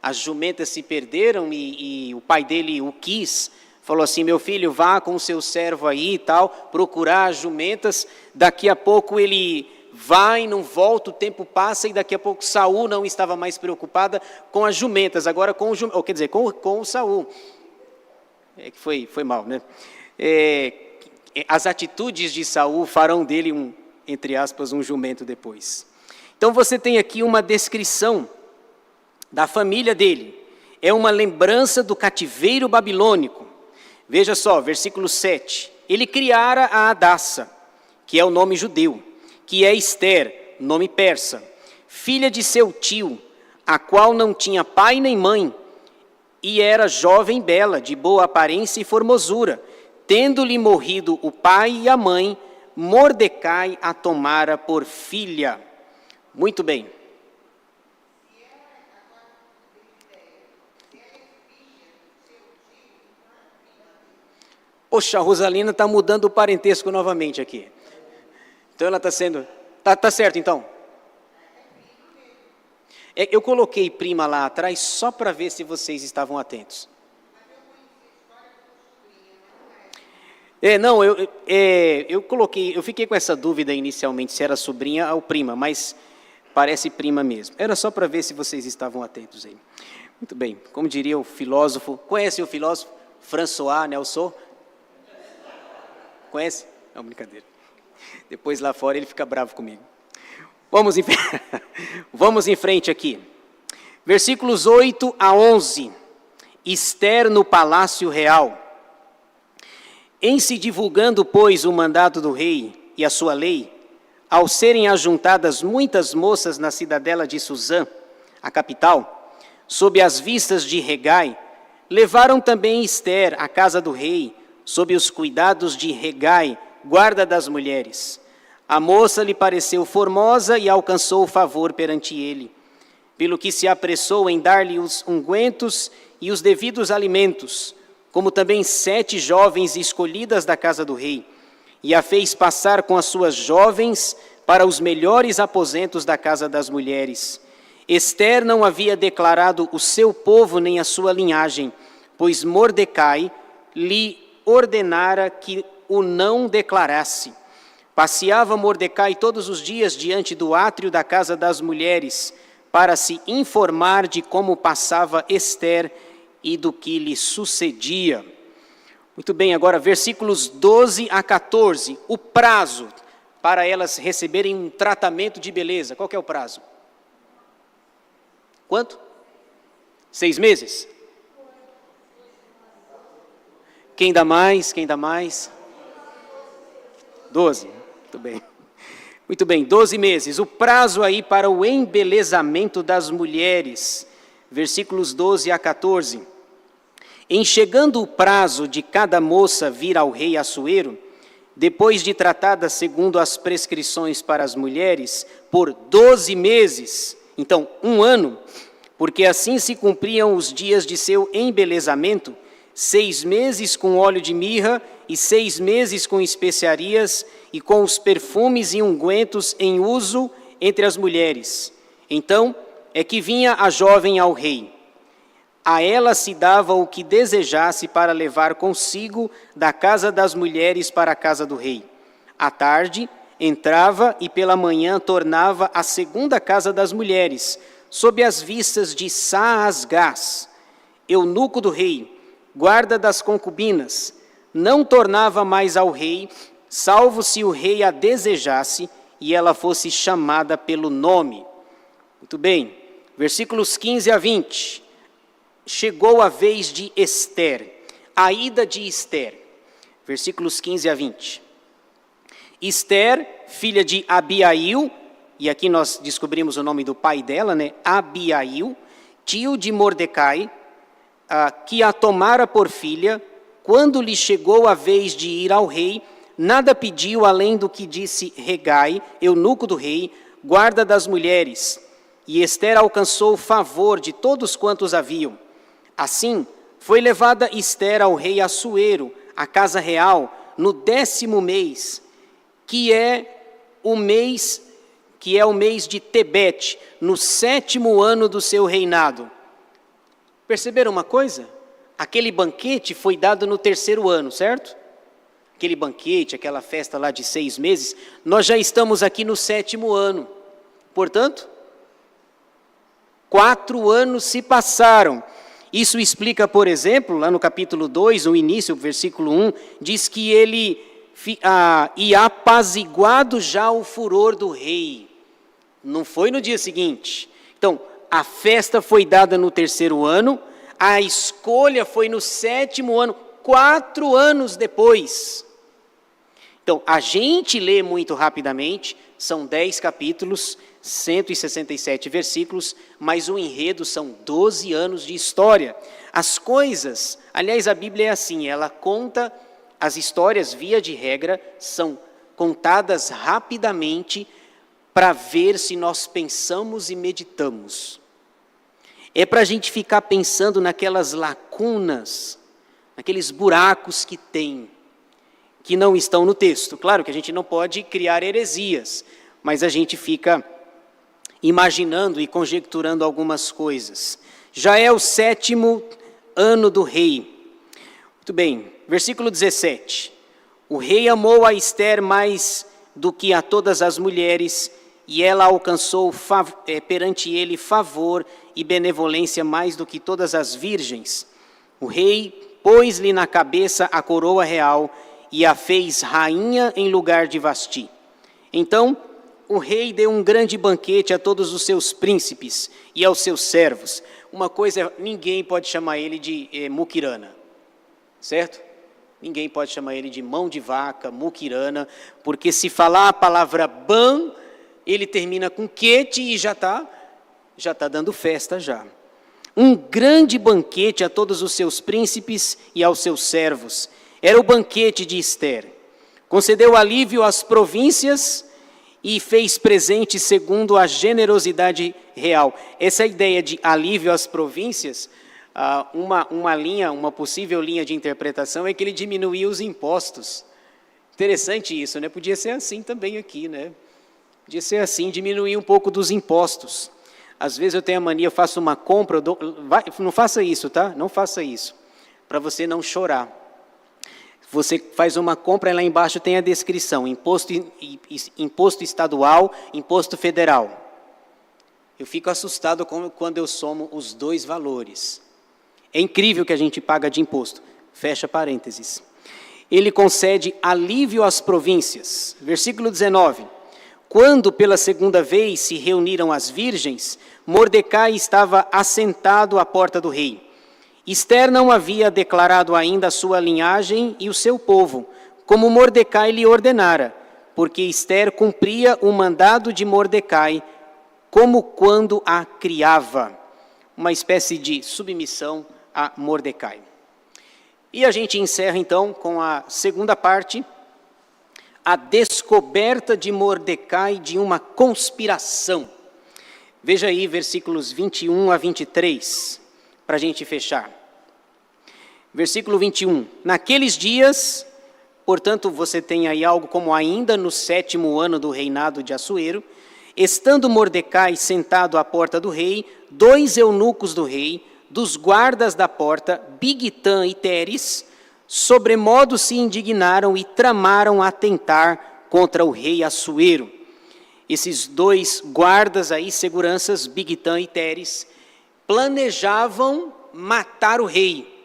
Speaker 1: As jumentas se perderam e o pai dele, o Quis, falou assim: meu filho, vá com o seu servo aí e tal, procurar as jumentas. Daqui a pouco ele vai, não volta, o tempo passa e daqui a pouco Saul não estava mais preocupada com as jumentas, agora com o Saul. É que foi mal, né? As atitudes de Saul farão dele entre aspas, um jumento depois. Então você tem aqui uma descrição da família dele. É uma lembrança do cativeiro babilônico. Veja só, versículo 7. Ele criara a Hadassa, que é o nome judeu, que é Ester, nome persa, filha de seu tio, a qual não tinha pai nem mãe, e era jovem bela, de boa aparência e formosura. Tendo-lhe morrido o pai e a mãe, Mordecai a tomara por filha. Muito bem. Poxa, a Rosalina está mudando o parentesco novamente aqui. Então ela está sendo... Tá certo, então? Eu coloquei prima lá atrás só para ver se vocês estavam atentos. Eu fiquei com essa dúvida inicialmente se era sobrinha ou prima, mas parece prima mesmo. Era só para ver se vocês estavam atentos aí. Muito bem, como diria o filósofo, conhece o filósofo François Nelson? Conhece? Não, brincadeira. Depois lá fora ele fica bravo comigo. Vamos em frente aqui. Versículos 8 a 11. Ester no palácio real. Em se divulgando, pois, o mandato do rei e a sua lei, ao serem ajuntadas muitas moças na cidadela de Suzã, a capital, sob as vistas de Hegai, levaram também Ester à casa do rei, sob os cuidados de Hegai, guarda das mulheres. A moça lhe pareceu formosa e alcançou favor perante ele, pelo que se apressou em dar-lhe os ungüentos e os devidos alimentos, como também 7 jovens escolhidas da casa do rei, e a fez passar com as suas jovens para os melhores aposentos da casa das mulheres. Ester não havia declarado o seu povo nem a sua linhagem, pois Mordecai lhe ordenara que o não declarasse. Passeava Mordecai todos os dias diante do átrio da casa das mulheres, para se informar de como passava Ester e do que lhe sucedia. Muito bem, agora versículos 12 a 14, o prazo para elas receberem um tratamento de beleza. Qual que é o prazo? Quanto? 6 meses? Quem dá mais? Quem dá mais? 12. Muito bem. Muito bem, 12 meses. O prazo aí para o embelezamento das mulheres. Versículos 12 a 14. Em chegando o prazo de cada moça vir ao rei Assuero, depois de tratada segundo as prescrições para as mulheres, por 12 meses, então 1 ano, porque assim se cumpriam os dias de seu embelezamento, 6 meses com óleo de mirra e 6 meses com especiarias e com os perfumes e ungüentos em uso entre as mulheres. Então é que vinha a jovem ao rei. A ela se dava o que desejasse para levar consigo da casa das mulheres para a casa do rei. À tarde, entrava e pela manhã tornava à segunda casa das mulheres, sob as vistas de Saasgás, eunuco do rei, guarda das concubinas. Não tornava mais ao rei, salvo se o rei a desejasse e ela fosse chamada pelo nome. Muito bem, versículos 15 a 20. Chegou a vez de Ester. a ida de Ester, versículos 15 a 20. Ester, filha de Abiail, e aqui nós descobrimos o nome do pai dela, né? Abiail, tio de Mordecai, que a tomara por filha, quando lhe chegou a vez de ir ao rei, nada pediu além do que disse Hegai, eunuco do rei, guarda das mulheres. E Ester alcançou o favor de todos quantos haviam. Assim, foi levada Ester ao rei Assuero, à casa real, no 10º mês, que é o mês de Tebete, no 7º ano do seu reinado. Perceberam uma coisa? Aquele banquete foi dado no 3º ano, certo? Aquele banquete, aquela festa lá de 6 meses, nós já estamos aqui no 7º ano. Portanto, 4 anos se passaram. Isso explica, por exemplo, lá no capítulo 2, no início, versículo 1, diz que ele ia apaziguado já o furor do rei. Não foi no dia seguinte. Então, a festa foi dada no 3º ano, a escolha foi no 7º ano, 4 anos depois. Então, a gente lê muito rapidamente, são 10 capítulos, 167 versículos, mas o enredo são 12 anos de história. As coisas, aliás, a Bíblia é assim, ela conta, as histórias, via de regra, são contadas rapidamente para ver se nós pensamos e meditamos. É para a gente ficar pensando naquelas lacunas, naqueles buracos que tem, que não estão no texto. Claro que a gente não pode criar heresias, mas a gente fica imaginando e conjecturando algumas coisas. Já é o 7º ano do rei. Muito bem, versículo 17. O rei amou a Ester mais do que a todas as mulheres, e ela alcançou perante ele favor e benevolência mais do que todas as virgens. O rei pôs-lhe na cabeça a coroa real e a fez rainha em lugar de Vasti. Então, o rei deu um grande banquete a todos os seus príncipes e aos seus servos. Uma coisa, ninguém pode chamar ele de muquirana, certo? Ninguém pode chamar ele de mão de vaca, muquirana, porque se falar a palavra ban, ele termina com quete e já tá dando festa já. Um grande banquete a todos os seus príncipes e aos seus servos. Era o banquete de Ester. Concedeu alívio às províncias e fez presente segundo a generosidade real. Essa ideia de alívio às províncias, uma possível linha de interpretação é que ele diminuiu os impostos. Interessante isso, né? Podia ser assim também aqui, né? Podia ser assim, diminuir um pouco dos impostos. Às vezes eu tenho a mania, eu faço uma compra, não faça isso, tá? Não faça isso, para você não chorar. Você faz uma compra, lá embaixo tem a descrição, imposto estadual, imposto federal. Eu fico assustado quando eu somo os dois valores. É incrível o que a gente paga de imposto. Fecha parênteses. Ele concede alívio às províncias. Versículo 19. Quando pela segunda vez se reuniram as virgens, Mordecai estava assentado à porta do rei. Ester não havia declarado ainda a sua linhagem e o seu povo, como Mordecai lhe ordenara, porque Ester cumpria o mandado de Mordecai, como quando a criava. Uma espécie de submissão a Mordecai. E a gente encerra então com a segunda parte, a descoberta de Mordecai de uma conspiração. Veja aí versículos 21 a 23, para a gente fechar. Versículo 21. Naqueles dias, portanto, você tem aí algo como ainda no 7º ano do reinado de Assuero, estando Mordecai sentado à porta do rei, 2 eunucos do rei, dos guardas da porta, Bigtã e Teres, sobremodo se indignaram e tramaram atentar contra o rei Assuero. Esses 2 guardas aí, seguranças, Bigtã e Teres, planejavam matar o rei.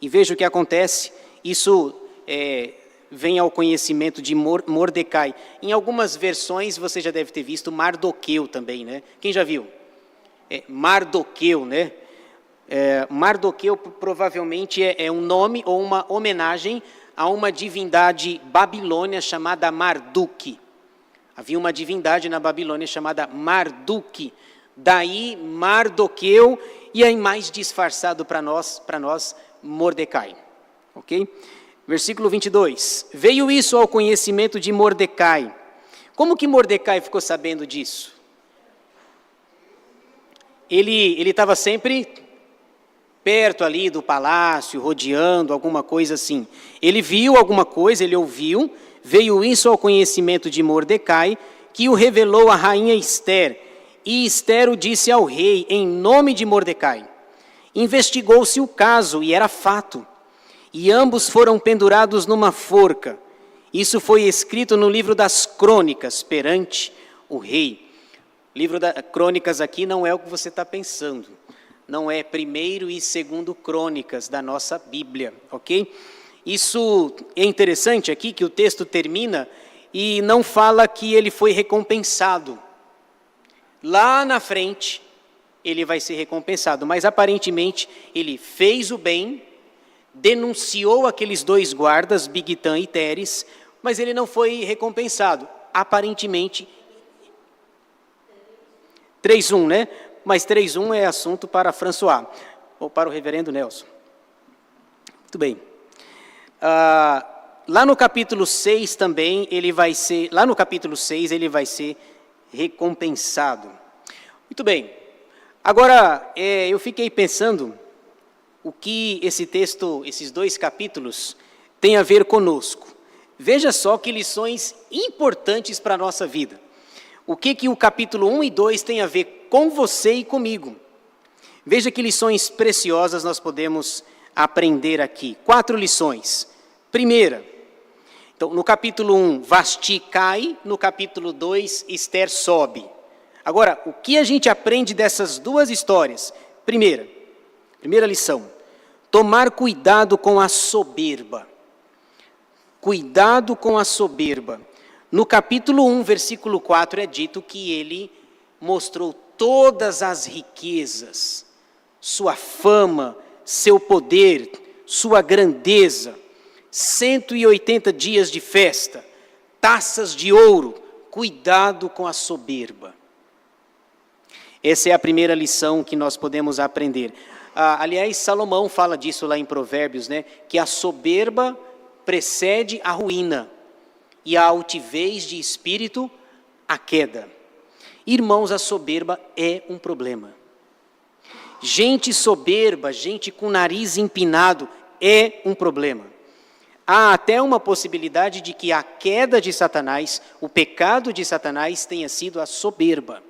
Speaker 1: E veja o que acontece, isso vem ao conhecimento de Mordecai. Em algumas versões você já deve ter visto Mardoqueu também, né? Quem já viu? Mardoqueu, né? Mardoqueu provavelmente é um nome ou uma homenagem a uma divindade babilônia chamada Marduk. Havia uma divindade na Babilônia chamada Marduk. Daí Mardoqueu, e aí mais disfarçado para nós, Mordecai. Ok? Versículo 22. Veio isso ao conhecimento de Mordecai. Como que Mordecai ficou sabendo disso? Ele estava sempre perto ali do palácio, rodeando, alguma coisa assim. Ele viu alguma coisa, ele ouviu, veio isso ao conhecimento de Mordecai, que o revelou à rainha Ester. E Ester o disse ao rei, em nome de Mordecai. Investigou-se o caso, e era fato. E ambos foram pendurados numa forca. Isso foi escrito no livro das crônicas, perante o rei. O livro das crônicas aqui não é o que você está pensando. Não é 1º e 2º crônicas da nossa Bíblia, ok? Isso é interessante aqui, que o texto termina e não fala que ele foi recompensado. Lá na frente, ele vai ser recompensado, mas aparentemente ele fez o bem, denunciou aqueles 2 guardas, Bigtan e Teres, mas ele não foi recompensado. Aparentemente, 3:1, né? Mas 3:1 é assunto para François, ou para o reverendo Nelson. Muito bem. Lá no capítulo 6 também, lá no capítulo 6 ele vai ser recompensado. Muito bem. Agora, eu fiquei pensando o que esse texto, esses 2 capítulos, têm a ver conosco. Veja só que lições importantes para a nossa vida. O que o capítulo 1 e 2 tem a ver com você e comigo? Veja que lições preciosas nós podemos aprender aqui. 4 lições. Primeira, então, no capítulo 1, Vasti cai, no capítulo 2, Ester sobe. Agora, o que a gente aprende dessas 2 histórias? Primeira lição, tomar cuidado com a soberba. Cuidado com a soberba. No capítulo 1, versículo 4, é dito que ele mostrou todas as riquezas, sua fama, seu poder, sua grandeza, 180 dias de festa, taças de ouro, cuidado com a soberba. Essa é a primeira lição que nós podemos aprender. Aliás, Salomão fala disso lá em Provérbios, né? Que a soberba precede a ruína e a altivez de espírito, a queda. Irmãos, a soberba é um problema. Gente soberba, gente com nariz empinado, é um problema. Há até uma possibilidade de que a queda de Satanás, o pecado de Satanás tenha sido a soberba.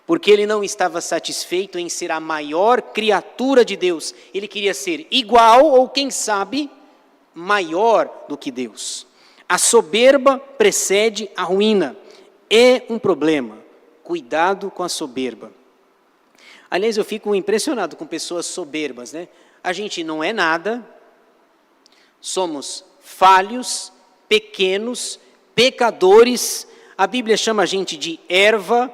Speaker 1: Porque ele não estava satisfeito em ser a maior criatura de Deus. Ele queria ser igual ou, quem sabe, maior do que Deus. A soberba precede a ruína. É um problema. Cuidado com a soberba. Aliás, eu fico impressionado com pessoas soberbas, né? A gente não é nada, somos falhos, pequenos, pecadores. A Bíblia chama a gente de erva,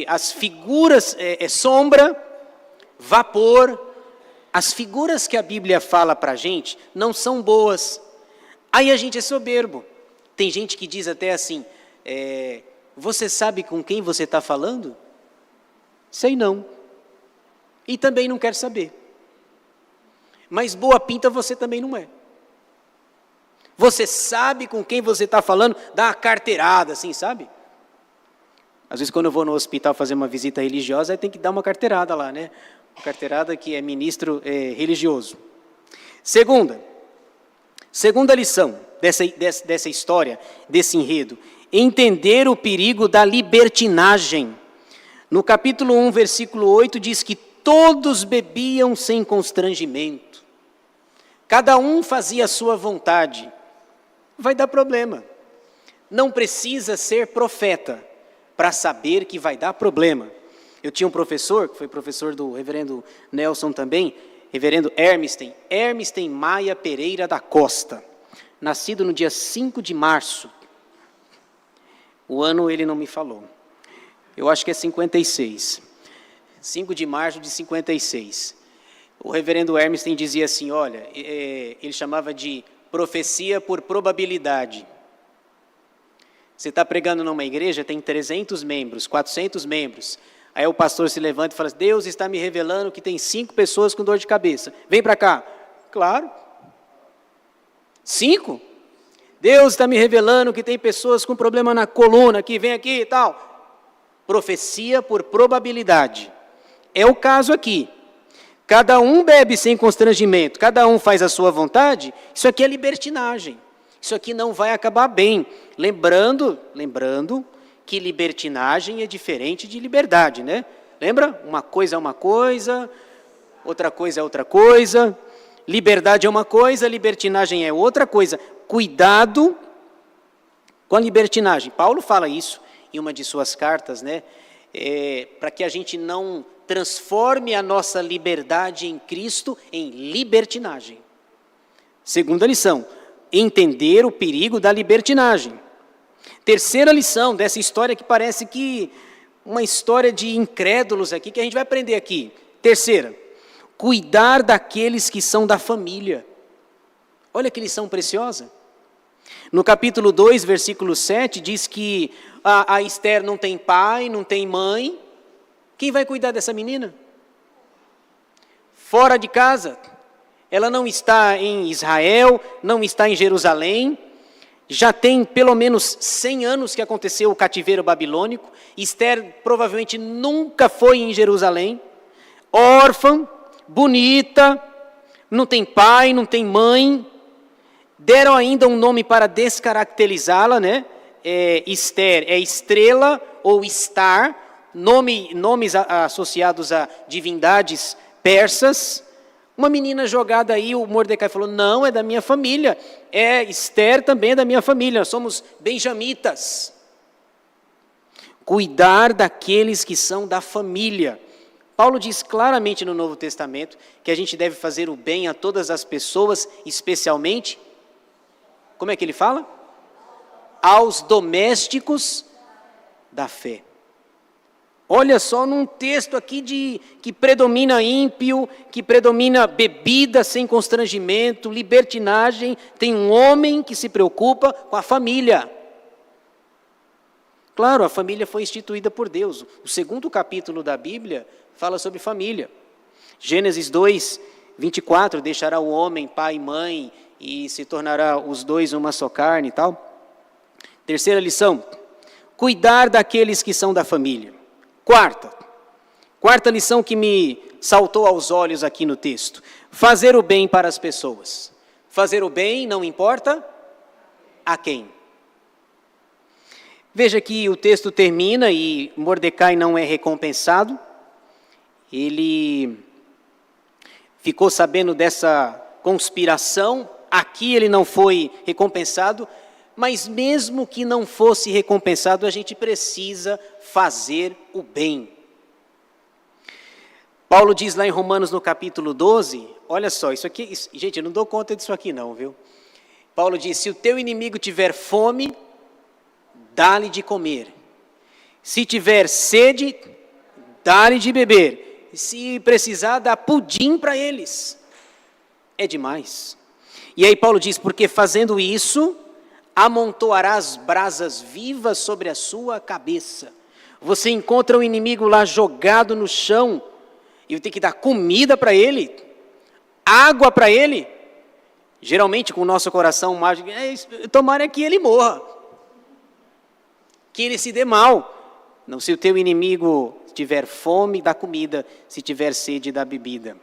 Speaker 1: as figuras, sombra, vapor. As figuras que a Bíblia fala para a gente não são boas. Aí a gente é soberbo. Tem gente que diz até assim, você sabe com quem você está falando? Sei não. E também não quero saber. Mas boa pinta você também não é. Você sabe com quem você está falando, dá uma carteirada assim, sabe? Às vezes quando eu vou no hospital fazer uma visita religiosa, aí tem que dar uma carteirada lá, né? Uma carteirada que é ministro religioso. Segunda lição dessa história, desse enredo, entender o perigo da libertinagem. No capítulo 1, versículo 8, diz que todos bebiam sem constrangimento. Cada um fazia a sua vontade. Vai dar problema. Não precisa ser profeta para saber que vai dar problema. Eu tinha um professor, que foi professor do reverendo Nelson também, reverendo Hermisten Maia Pereira da Costa, nascido no dia 5 de março. O ano ele não me falou. Eu acho que é 56. 5 de março de 56. O reverendo Hermsten dizia assim, olha, ele chamava de profecia por probabilidade. Você está pregando numa igreja, tem 300 membros, 400 membros. Aí o pastor se levanta e fala, Deus está me revelando que tem 5 pessoas com dor de cabeça. Vem para cá. Claro. 5? Deus está me revelando que tem pessoas com problema na coluna, que vem aqui e tal. Profecia por probabilidade. É o caso aqui. Cada um bebe sem constrangimento, cada um faz a sua vontade. Isso aqui é libertinagem. Isso aqui não vai acabar bem. Lembrando que libertinagem é diferente de liberdade, né? Lembra? Uma coisa é uma coisa, outra coisa é outra coisa. Liberdade é uma coisa, libertinagem é outra coisa. Cuidado com a libertinagem. Paulo fala isso em uma de suas cartas, né? Para que a gente não transforme a nossa liberdade em Cristo em libertinagem. Segunda lição, entender o perigo da libertinagem. Terceira lição dessa história que parece que uma história de incrédulos aqui, que a gente vai aprender aqui. Terceira, cuidar daqueles que são da família. Olha que lição preciosa. No capítulo 2, versículo 7, diz que a Esther não tem pai, não tem mãe. Quem vai cuidar dessa menina? Fora de casa. Ela não está em Israel, não está em Jerusalém. Já tem pelo menos 100 anos que aconteceu o cativeiro babilônico. Esther provavelmente nunca foi em Jerusalém. Órfã, bonita, não tem pai, não tem mãe. Deram ainda um nome para descaracterizá-la, né? Esther é estrela ou estar, nomes associados a divindades persas. Uma menina jogada aí, o Mordecai falou, não, é da minha família. Esther também é da minha família, nós somos benjamitas. Cuidar daqueles que são da família. Paulo diz claramente no Novo Testamento que a gente deve fazer o bem a todas as pessoas, especialmente, como é que ele fala? Aos domésticos da fé. Olha só num texto aqui que predomina ímpio, que predomina bebida sem constrangimento, libertinagem, tem um homem que se preocupa com a família. Claro, a família foi instituída por Deus. O segundo capítulo da Bíblia fala sobre família. Gênesis 2, 24, deixará o homem, pai e mãe, e se tornará os dois uma só carne e tal. Terceira lição, cuidar daqueles que são da família. Quarta lição que me saltou aos olhos aqui no texto. Fazer o bem para as pessoas. Fazer o bem não importa a quem. Veja que o texto termina e Mordecai não é recompensado. Ele ficou sabendo dessa conspiração. Aqui ele não foi recompensado. Mas mesmo que não fosse recompensado, a gente precisa fazer o bem. Paulo diz lá em Romanos no capítulo 12, olha só, gente, eu não dou conta disso aqui não, viu? Paulo diz, se o teu inimigo tiver fome, dá-lhe de comer. Se tiver sede, dá-lhe de beber. Se precisar, dá pudim para eles. É demais. E aí Paulo diz, porque fazendo isso, amontoarás brasas vivas sobre a sua cabeça. Você encontra um inimigo lá jogado no chão, e tem que dar comida para ele, água para ele. Geralmente com o nosso coração mágico, tomara que ele morra, que ele se dê mal. Não, se o teu inimigo tiver fome, dá comida, se tiver sede, dá bebida.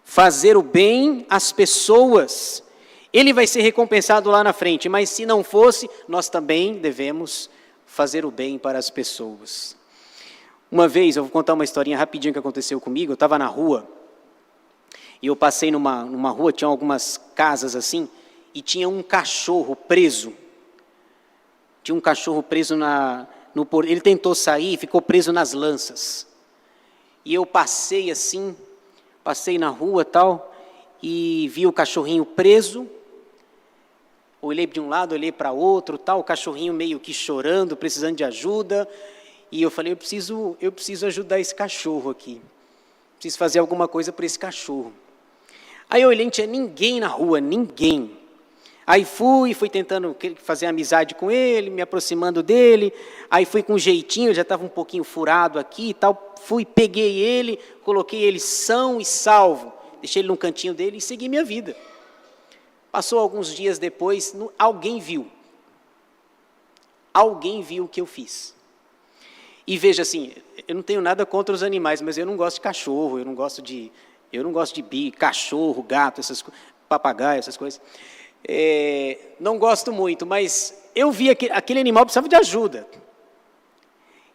Speaker 1: Fazer o bem às pessoas. Ele vai ser recompensado lá na frente, mas se não fosse, nós também devemos fazer o bem para as pessoas. Uma vez, eu vou contar uma historinha rapidinho que aconteceu comigo, eu estava na rua, e eu passei numa rua, tinha algumas casas assim, e tinha um cachorro preso. Tinha um cachorro preso ele tentou sair, ficou preso nas lanças. E eu passei assim, passei na rua tal, e vi o cachorrinho preso. Olhei de um lado, olhei para outro, tal, o cachorrinho meio que chorando, precisando de ajuda. E eu falei, eu preciso ajudar esse cachorro aqui. Preciso fazer alguma coisa para esse cachorro. Aí eu olhei, não tinha ninguém na rua, ninguém. Aí fui tentando fazer amizade com ele, me aproximando dele. Aí fui com um jeitinho, ele já estava um pouquinho furado aqui e tal. Peguei ele, coloquei ele são e salvo. Deixei ele num cantinho dele e segui minha vida. Passou alguns dias depois, alguém viu. Alguém viu o que eu fiz. E veja assim, eu não tenho nada contra os animais, mas eu não gosto de cachorro, eu não gosto de bicho, cachorro, gato, papagaio, essas coisas. Não gosto muito, mas eu vi aquele animal precisava de ajuda.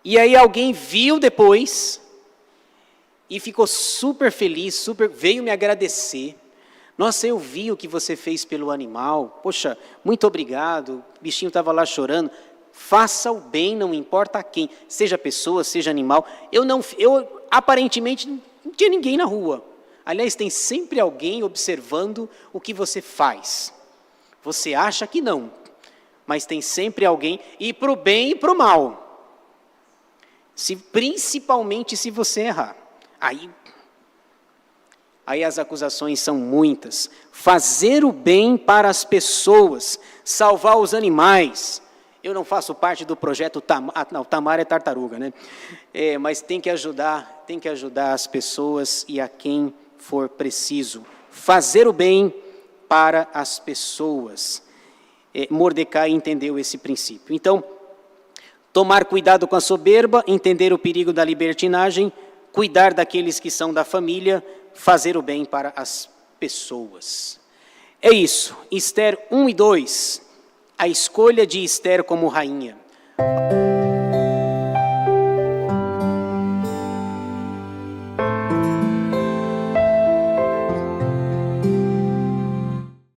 Speaker 1: E aí alguém viu depois e ficou super feliz, veio me agradecer. Nossa, eu vi o que você fez pelo animal. Poxa, muito obrigado. O bichinho estava lá chorando. Faça o bem, não importa a quem, seja pessoa, seja animal. Eu aparentemente não tinha ninguém na rua. Aliás, tem sempre alguém observando o que você faz. Você acha que não, mas tem sempre alguém, e para o bem e para o mal. Principalmente se você errar. Aí as acusações são muitas. Fazer o bem para as pessoas, salvar os animais. Eu não faço parte do projeto Tamar, não, Tamar é tartaruga, né? Mas tem que ajudar as pessoas e a quem for preciso. Fazer o bem para as pessoas. Mordecai entendeu esse princípio. Então, tomar cuidado com a soberba, entender o perigo da libertinagem, cuidar daqueles que são da família, fazer o bem para as pessoas. É isso. Esther 1 e 2. A escolha de Esther como rainha.